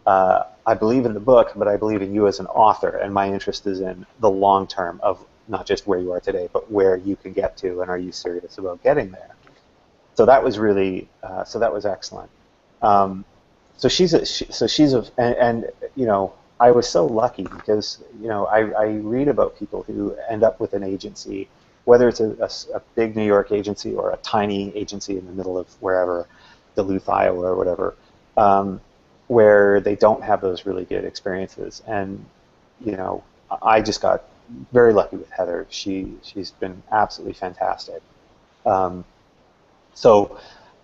I believe in the book, but I believe in you as an author, and my interest is in the long term of not just where you are today, but where you can get to, and are you serious about getting there? So that was really, that was excellent. I was so lucky, because I read about people who end up with an agency, whether it's a big New York agency or a tiny agency in the middle of wherever, Duluth, Iowa, or whatever, where they don't have those really good experiences. And I just got very lucky with Heather. She's been absolutely fantastic. So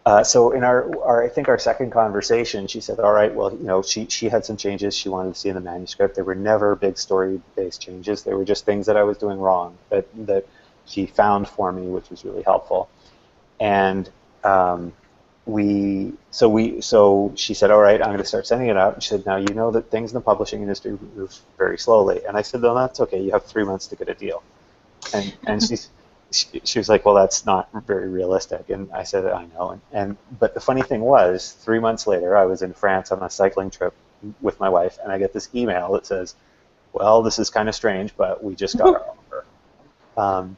in I think our second conversation, she said, all right, well, she had some changes she wanted to see in the manuscript. There were never big story-based changes. They were just things that I was doing wrong that she found for me, which was really helpful. And so she said, all right, I'm going to start sending it out. And she said, now, you know that things in the publishing industry move very slowly. And I said, no, that's okay. You have 3 months to get a deal. And she was like, well, that's not very realistic. And I said, I know. But the funny thing was, 3 months later, I was in France on a cycling trip with my wife, and I get this email that says, well, this is kind of strange, but we just got our offer.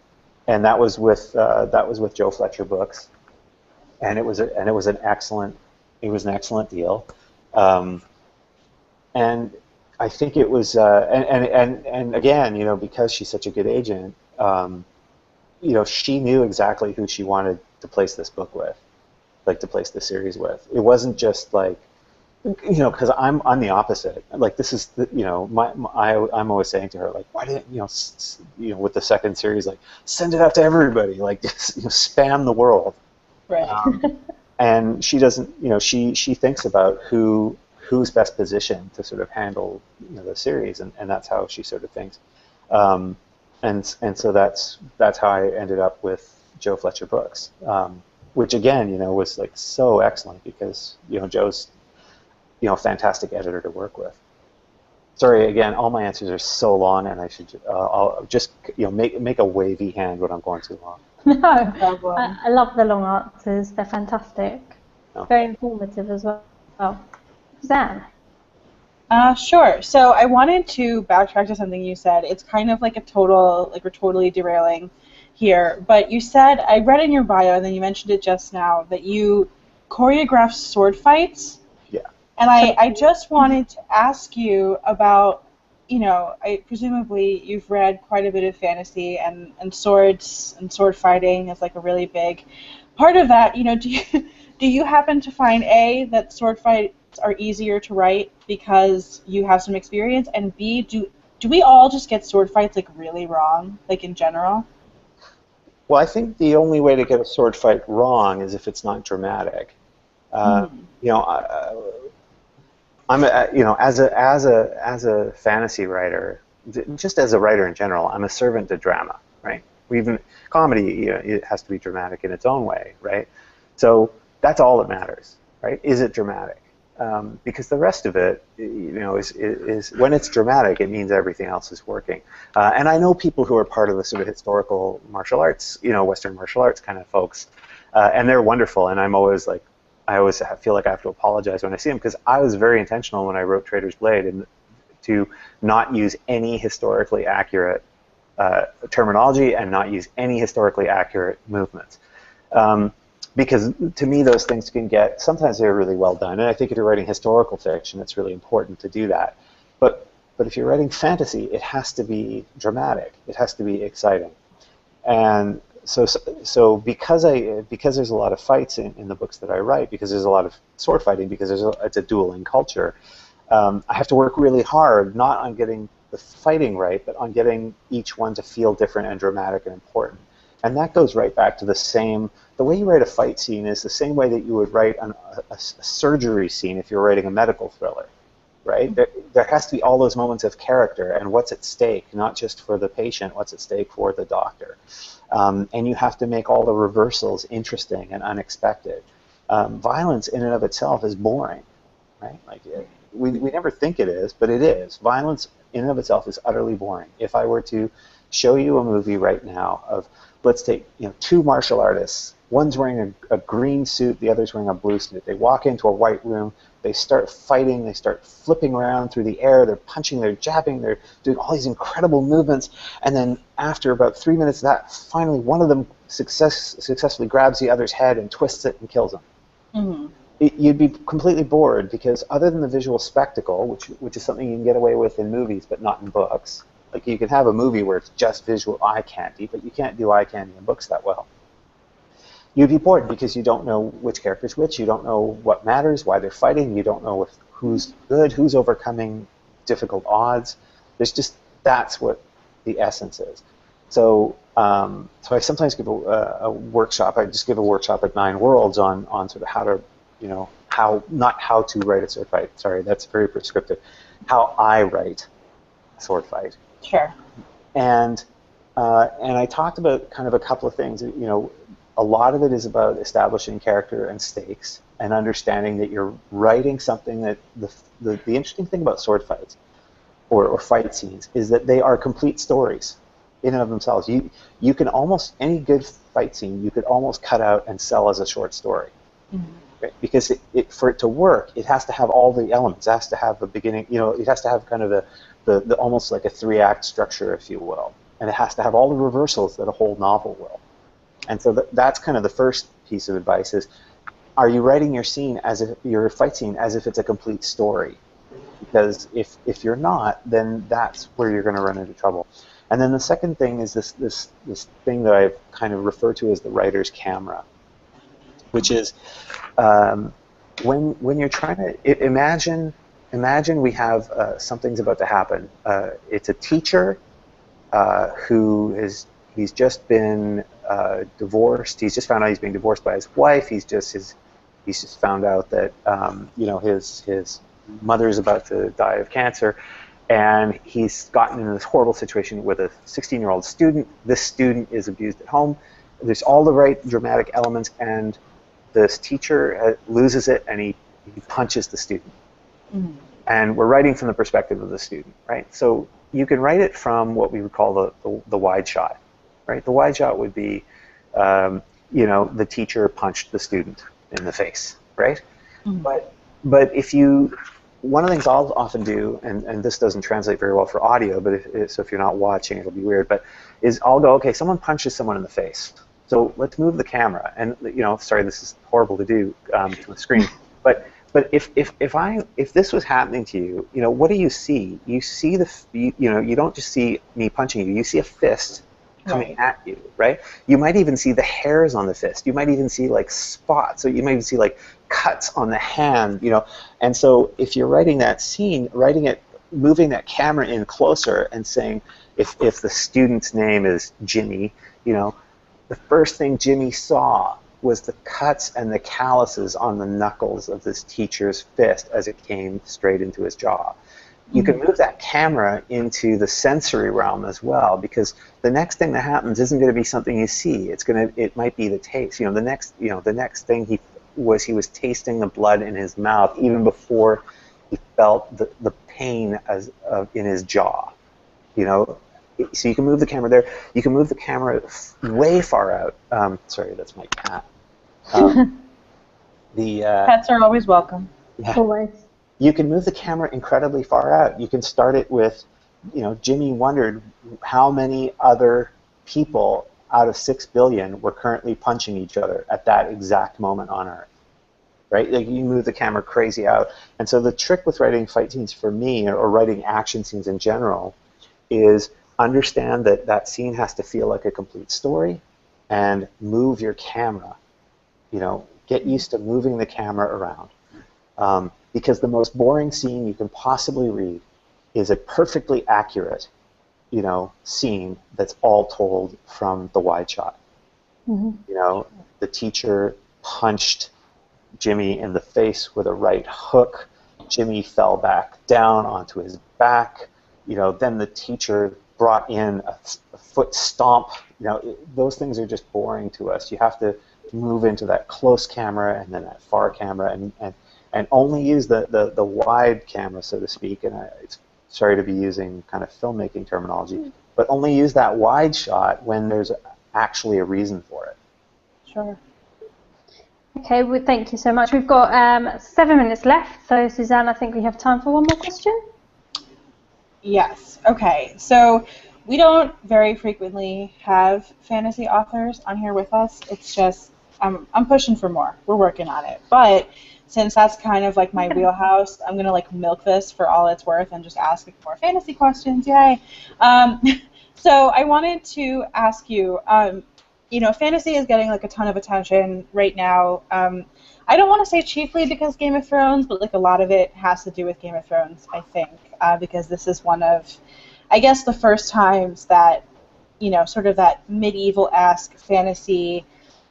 And that was with Joe Fletcher Books, and it was an excellent deal. And I think it was, and again, you know, because she's such a good agent, you know, she knew exactly who she wanted to place this book with, like to place the series with. It wasn't just like, you know, because I'm the opposite. Like this is, you know, I'm always saying to her, like, why didn't you know, with the second series, like, send it out to everybody, like, just, you know, spam the world. Right. And she doesn't, you know, she thinks about who's best positioned to sort of handle, you know, the series, and that's how she sort of thinks. And so that's how I ended up with Joe Fletcher Books, which again, you know, was like so excellent because, you know, Joe's, you know, a fantastic editor to work with. Sorry, again, all my answers are so long, and I should I'll just, you know, make a wavy hand when I'm going too long. No, I love the long answers. They're fantastic. No. Very informative as well. Suzanne? Sure. So I wanted to backtrack to something you said. It's kind of like we're totally derailing here. But you said, I read in your bio, and then you mentioned it just now, that you choreograph sword fights. Yeah. And I just wanted to ask you about, you know, presumably you've read quite a bit of fantasy, and swords and sword fighting is like a really big part of that. You know, do you happen to find, A, that sword fights are easier to write because you have some experience, and B, do we all just get sword fights like really wrong, like in general? Well, I think the only way to get a sword fight wrong is if it's not dramatic. You know, I'm you know, as a fantasy writer, just as a writer in general, I'm a servant to drama, right? Even comedy, you know, it has to be dramatic in its own way, right? So that's all that matters, right? Is it dramatic? Because the rest of it, you know, is when it's dramatic, it means everything else is working. And I know people who are part of the sort of historical martial arts, you know, Western martial arts kind of folks, and they're wonderful. And I'm always like, I always feel like I have to apologize when I see them, because I was very intentional when I wrote Traitor's Blade and to not use any historically accurate terminology and not use any historically accurate movements. Because to me, those things can get, sometimes they're really well done. And I think if you're writing historical fiction, it's really important to do that. But if you're writing fantasy, it has to be dramatic. It has to be exciting. And so because there's a lot of fights in the books that I write, because there's a lot of sword fighting, because it's a dueling culture, I have to work really hard, not on getting the fighting right, but on getting each one to feel different and dramatic and important. And that goes right back to the way you write a fight scene is the same way that you would write a surgery scene if you're writing a medical thriller, right? There has to be all those moments of character and what's at stake, not just for the patient, what's at stake for the doctor. And you have to make all the reversals interesting and unexpected. Violence in and of itself is boring, right? Like we never think it is, but it is. Violence in and of itself is utterly boring. If I were to show you a movie right now of, let's take, you know, two martial artists. One's wearing a green suit, the other's wearing a blue suit. They walk into a white room, they start fighting, they start flipping around through the air, they're punching, they're jabbing, they're doing all these incredible movements, and then after about 3 minutes of that, finally one of them successfully grabs the other's head and twists it and kills him. Mm-hmm. You'd be completely bored, because other than the visual spectacle, which is something you can get away with in movies but not in books, like you can have a movie where it's just visual eye candy, but you can't do eye candy in books that well. You'd be bored because you don't know which character's which, you don't know what matters, why they're fighting, you don't know who's good, who's overcoming difficult odds. That's what the essence is. So I sometimes give a workshop. I just give a workshop at 9 Worlds on sort of how to, you know, not how to write a sword fight. Sorry, that's very prescriptive. How I write a sword fight. Sure. And I talked about kind of a couple of things. You know, a lot of it is about establishing character and stakes and understanding that you're writing something that the interesting thing about sword fights or fight scenes is that they are complete stories. in and of themselves. You can almost, any good fight scene, you could almost cut out and sell as a short story. Mm-hmm. Right? Because for it to work, it has to have all the elements. It has to have the beginning, it has to have kind of the almost like a 3-act structure, if you will. And it has to have all the reversals that a whole novel will. And so that's kind of the first piece of advice is, are you writing your scene your fight scene as if it's a complete story? Because if you're not, then that's where you're going to run into trouble. And then the second thing is this thing that I've kind of referred to as the writer's camera, which is when you're trying to imagine we have something's about to happen. It's a teacher he's just been divorced. He's just found out he's being divorced by his wife. He's just found out that his mother's about to die of cancer, and he's gotten in this horrible situation with a 16-year-old student. This student is abused at home. There's all the right dramatic elements, and this teacher loses it, and he punches the student. Mm-hmm. And we're writing from the perspective of the student, right? So you can write it from what we would call the wide shot, right? The wide shot would be, the teacher punched the student in the face, right? Mm-hmm. But one of the things I'll often do, and this doesn't translate very well for audio, but so if you're not watching, it'll be weird, but is I'll go, okay, someone punches someone in the face. So let's move the camera. And, sorry, this is horrible to do to a screen, but if this was happening to you, what do you see? You see you don't just see me punching you. You see a fist coming at you, right? You might even see the hairs on the fist. You might even see like spots. So you might even see like cuts on the hand, And so if you're writing that scene, moving that camera in closer and saying, if the student's name is Jimmy, the first thing Jimmy saw was the cuts and the calluses on the knuckles of this teacher's fist as it came straight into his jaw. You can move that camera into the sensory realm as well, because the next thing that happens isn't going to be something you see. It might be the taste. The next thing he was tasting the blood in his mouth even before he felt the pain in his jaw. So you can move the camera there. You can move the camera way far out. Sorry, that's my cat. Pets are always welcome. Yeah. Always. You can move the camera incredibly far out. You can start it with, Jimmy wondered how many other people out of 6 billion were currently punching each other at that exact moment on Earth, right? Like you move the camera crazy out. And so the trick with writing fight scenes for me, or writing action scenes in general, is understand that scene has to feel like a complete story, and move your camera. Get used to moving the camera around. Because the most boring scene you can possibly read is a perfectly accurate, scene that's all told from the wide shot. Mm-hmm. The teacher punched Jimmy in the face with a right hook. Jimmy fell back down onto his back. Then the teacher brought in a foot stomp. Those things are just boring to us. You have to move into that close camera and then that far camera, and only use the wide camera, so to speak. And it's sorry to be using kind of filmmaking terminology, but only use that wide shot when there's actually a reason for it. Sure. Okay, well, thank you so much. We've got 7 minutes left, so Suzanne, I think we have time for one more question. Yes. Okay. So we don't very frequently have fantasy authors on here with us. It's just I'm pushing for more. We're working on it. But since that's kind of like my wheelhouse, I'm gonna like milk this for all it's worth and just ask more fantasy questions. Yay! So I wanted to ask you. Fantasy is getting like a ton of attention right now. I don't want to say chiefly because Game of Thrones, but like a lot of it has to do with Game of Thrones, I think, because this is one of, I guess, the first times that, sort of that medieval-esque fantasy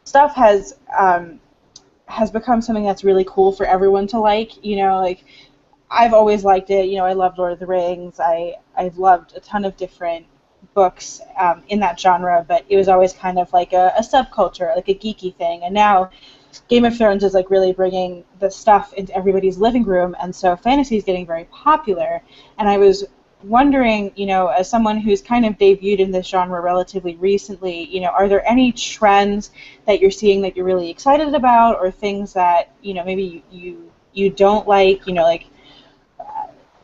stuff has become something that's really cool for everyone to like. Like I've always liked it. I love Lord of the Rings. I've loved a ton of different books in that genre, but it was always kind of like a subculture, like a geeky thing. And now Game of Thrones is like really bringing the stuff into everybody's living room, and so fantasy is getting very popular. And I was wondering, as someone who's kind of debuted in this genre relatively recently, are there any trends that you're seeing that you're really excited about, or things that, maybe you don't like,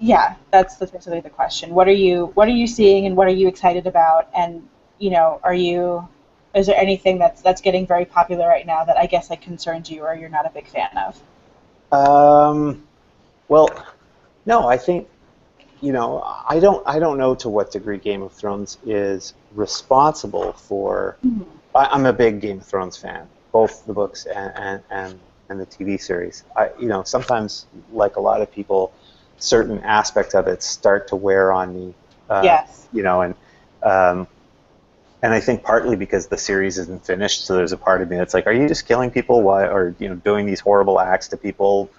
yeah, that's basically the question. What are you seeing, and what are you excited about? And, is there anything that's getting very popular right now that I guess like concerns you or you're not a big fan of? Well, no, I think, I don't know to what degree Game of Thrones is responsible for. I'm a big Game of Thrones fan, both the books and the TV series. Sometimes, like a lot of people, certain aspects of it start to wear on me. Yes. And I think partly because the series isn't finished, so there's a part of me that's like, are you just killing people or doing these horrible acts to people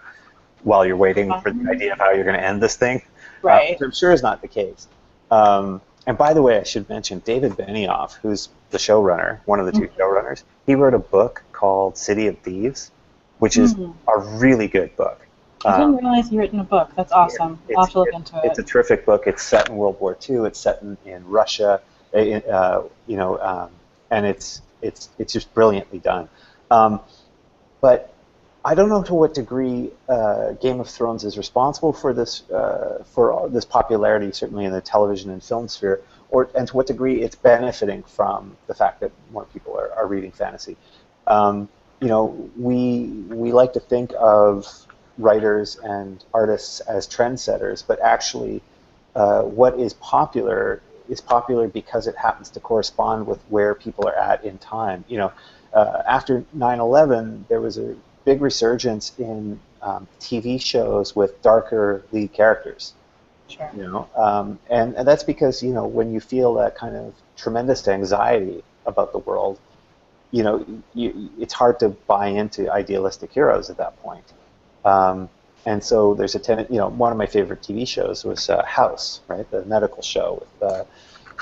while you're waiting for the idea of how you're going to end this thing? Right. Which I'm sure is not the case. And by the way, I should mention David Benioff, who's the showrunner, one of the two showrunners. He wrote a book called City of Thieves, which is a really good book. I didn't realize you written a book. That's awesome. I'll have to look into it. It's a terrific book. It's set in World War II. It's set in Russia. And it's just brilliantly done. But I don't know to what degree Game of Thrones is responsible for this popularity, certainly in the television and film sphere, and to what degree it's benefiting from the fact that more people are reading fantasy. We like to think of writers and artists as trendsetters, but actually, what is popular because it happens to correspond with where people are at in time. After 9/11, there was a big resurgence in TV shows with darker lead characters. Sure. And that's because when you feel that kind of tremendous anxiety about the world, it's hard to buy into idealistic heroes at that point. And so there's a tendency. One of my favorite TV shows was House, right? The medical show with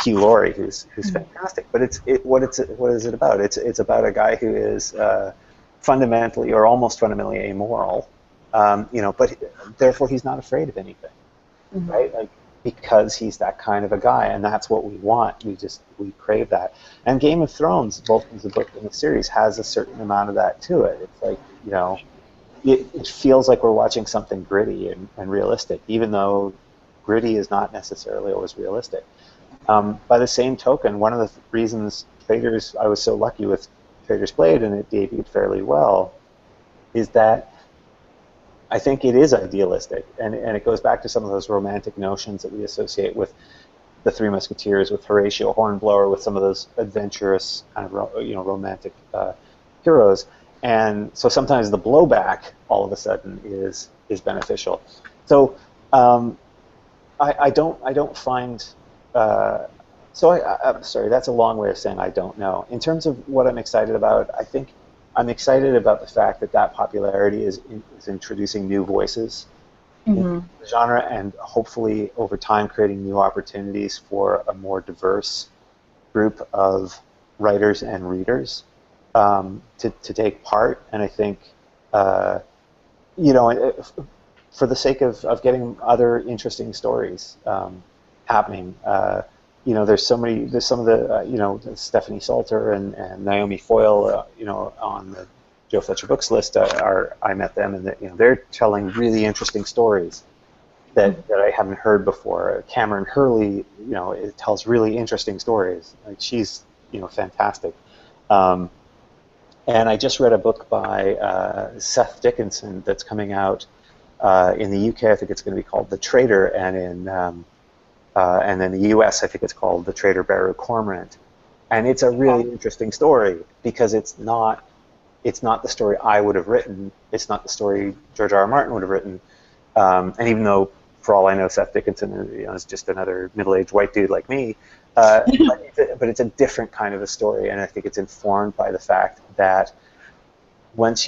Hugh Laurie, who's fantastic. But what is it about? It's about a guy who is fundamentally or almost fundamentally amoral, but therefore he's not afraid of anything, right? Like, because he's that kind of a guy, and that's what we want. We crave that. And Game of Thrones, both as the book and the series, has a certain amount of that to it. It's like, it feels like we're watching something gritty and realistic, even though gritty is not necessarily always realistic. By the same token, one of the reasons I was so lucky with Trader's Blade, and it debuted fairly well, is that I think it is idealistic, and it goes back to some of those romantic notions that we associate with the Three Musketeers, with Horatio Hornblower, with some of those adventurous kind of romantic heroes. And so sometimes the blowback all of a sudden is beneficial. So I don't find. I'm sorry. That's a long way of saying I don't know. In terms of what I'm excited about, I think I'm excited about the fact that popularity is introducing new voices in the genre, and hopefully over time creating new opportunities for a more diverse group of writers and readers to take part. And I think, for the sake of getting other interesting stories happening, there's some of the Stephanie Salter and Naomi Foyle, on the Joe Fletcher Books list. I met them, and they're telling really interesting stories that I haven't heard before. Cameron Hurley, it tells really interesting stories. Like, she's fantastic. And I just read a book by Seth Dickinson that's coming out in the UK. I think it's going to be called The Traitor, and in the US, I think it's called The Traitor Baru Cormorant. And it's a really interesting story because it's not the story I would have written. It's not the story George R.R. Martin would have written. And even though, for all I know, Seth Dickinson is just another middle-aged white dude like me, but it's a different kind of a story, and I think it's informed by the fact that once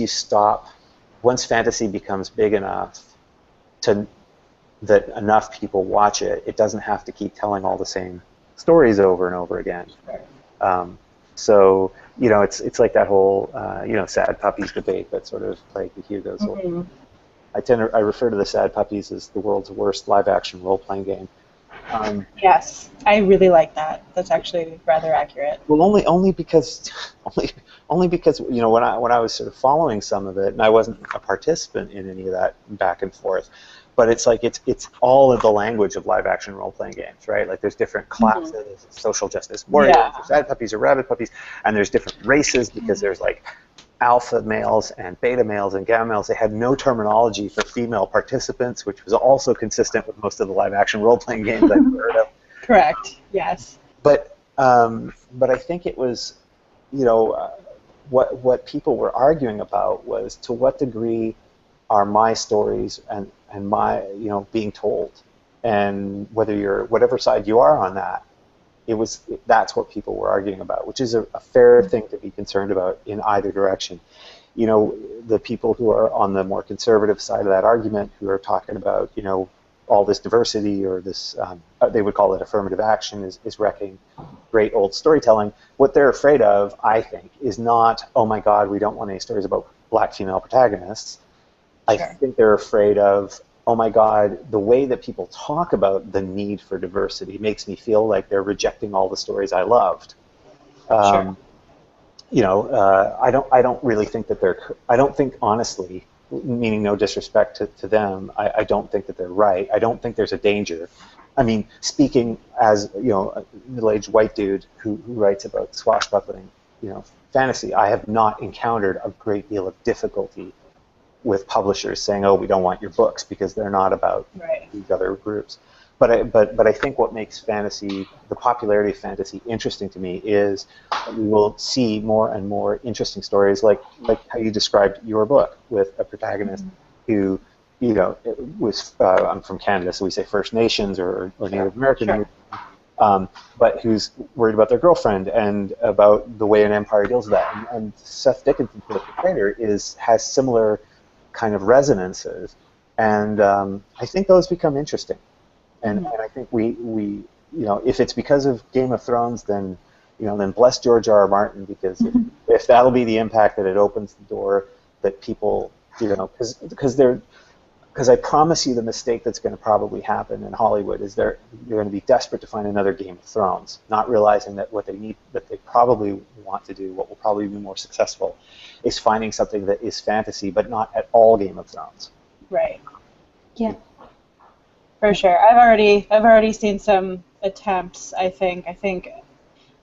fantasy becomes big enough that enough people watch it, it doesn't have to keep telling all the same stories over and over again. So it's like that whole sad puppies debate that sort of plagued the Hugos. I refer to the Sad Puppies as the world's worst live-action role-playing game. Yes, I really like that. That's actually rather accurate. Well, only because only because when I was sort of following some of it, and I wasn't a participant in any of that back and forth, but it's like it's all of the language of live action role playing games, right? Like there's different classes, social justice warriors, there's sad puppies or rabbit puppies, and there's different races because there's like alpha males and beta males and gamma males. They had no terminology for female participants, which was also consistent with most of the live action role playing games I've heard of. Correct. Yes. But I think it was, what people were arguing about was to what degree are my stories and my being told, and whether you're whatever side you are on that. That's what people were arguing about, which is a fair thing to be concerned about in either direction. The people who are on the more conservative side of that argument, who are talking about all this diversity or this, they would call it affirmative action, is wrecking great old storytelling. What they're afraid of, I think, is not, oh my God, we don't want any stories about black female protagonists. I think they're afraid of, oh my God, the way that people talk about the need for diversity makes me feel like they're rejecting all the stories I loved. I don't really think that I don't think, honestly, meaning no disrespect to them, I don't think that they're right. I don't think there's a danger. I mean, speaking as a middle-aged white dude who writes about swashbuckling, fantasy, I have not encountered a great deal of difficulty with publishers saying, "Oh, we don't want your books because they're not about these other groups." But I think what makes fantasy, the popularity of fantasy, interesting to me is that we will see more and more interesting stories, like how you described your book, with a protagonist who, was I'm from Canada, so we say First Nations or Native American, but who's worried about their girlfriend and about the way an empire deals with that. And Seth Dickinson, the creator, has similar kind of resonances, and I think those become interesting. And I think we if it's because of Game of Thrones, then then bless George R. R. Martin, because if that'll be the impact that it opens the door, that people because I promise you the mistake that's going to probably happen in Hollywood is they're going to be desperate to find another Game of Thrones, not realizing that what they probably want to do, what will probably be more successful, is finding something that is fantasy, but not at all Game of Thrones. Right. Yeah. For sure. I've already seen some attempts. I think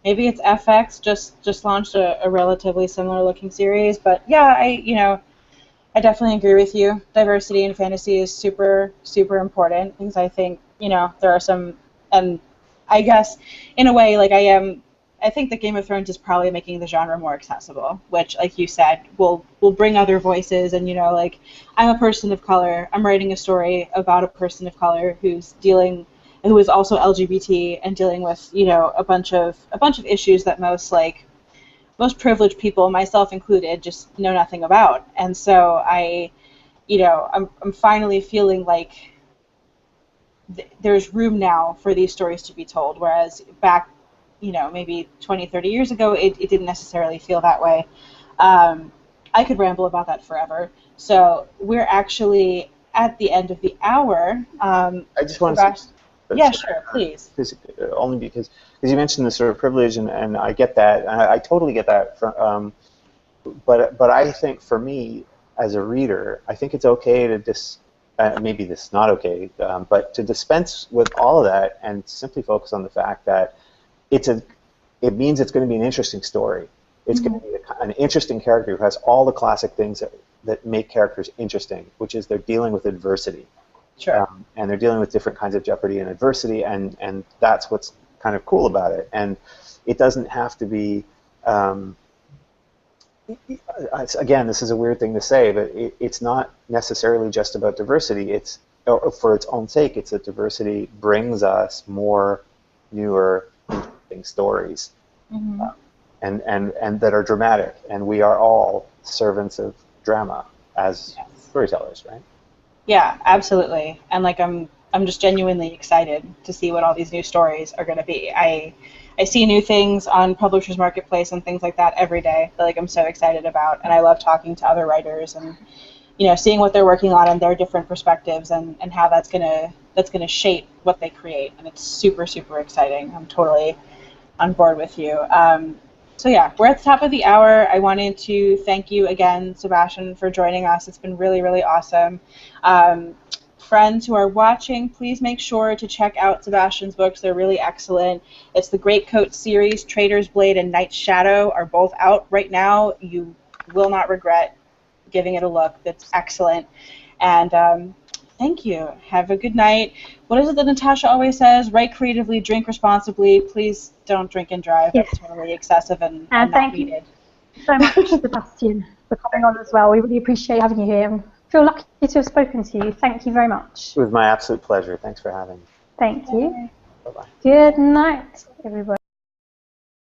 maybe it's FX just launched a relatively similar looking series, but yeah, I definitely agree with you. Diversity in fantasy is super, super important, because I think, there are some, and I guess, in a way, I think that Game of Thrones is probably making the genre more accessible, which, like you said, will bring other voices, and, I'm a person of color, I'm writing a story about a person of color who is also LGBT and dealing with, a bunch of issues that most privileged people, myself included, just know nothing about. And so I'm finally feeling like there's room now for these stories to be told, whereas back, maybe 20, 30 years ago, it didn't necessarily feel that way. I could ramble about that forever. So we're actually at the end of the hour. I just want to say, yeah, sure, please. Only because you mentioned the sort of privilege, and I get that, and I totally get that. But I think for me as a reader, I think it's okay to maybe this is not okay, but to dispense with all of that and simply focus on the fact that it means it's going to be an interesting story. It's going to be an interesting character who has all the classic things that make characters interesting, which is they're dealing with adversity. Sure. And they're dealing with different kinds of jeopardy and adversity, and that's what's kind of cool about it. And it doesn't have to be, again, this is a weird thing to say, but it's not necessarily just about diversity. For its own sake, it's that diversity brings us more newer, interesting stories, and that are dramatic, and we are all servants of drama as storytellers, right? Yeah, absolutely. And I'm just genuinely excited to see what all these new stories are going to be. I see new things on Publishers Marketplace and things like that every day that I'm so excited about, and I love talking to other writers and seeing what they're working on and their different perspectives and how that's gonna shape what they create. And it's super, super exciting. I'm totally on board with you. So yeah, we're at the top of the hour. I wanted to thank you again, Sebastien, for joining us. It's been really, really awesome. Friends who are watching, please make sure to check out Sebastien's books. They're really excellent. It's the Greatcoat Series. Traitor's Blade and Night's Shadow are both out right now. You will not regret giving it a look. That's excellent. And thank you. Have a good night. What is it that Natasha always says? Write creatively, drink responsibly. Please don't drink and drive. Yes. That's totally excessive and not thank needed. you so much, Sebastien, for coming on as well. We really appreciate having you here and feel lucky to have spoken to you. Thank you very much. It was my absolute pleasure. Thanks for having me. Thank you. Bye-bye. Good night, everybody.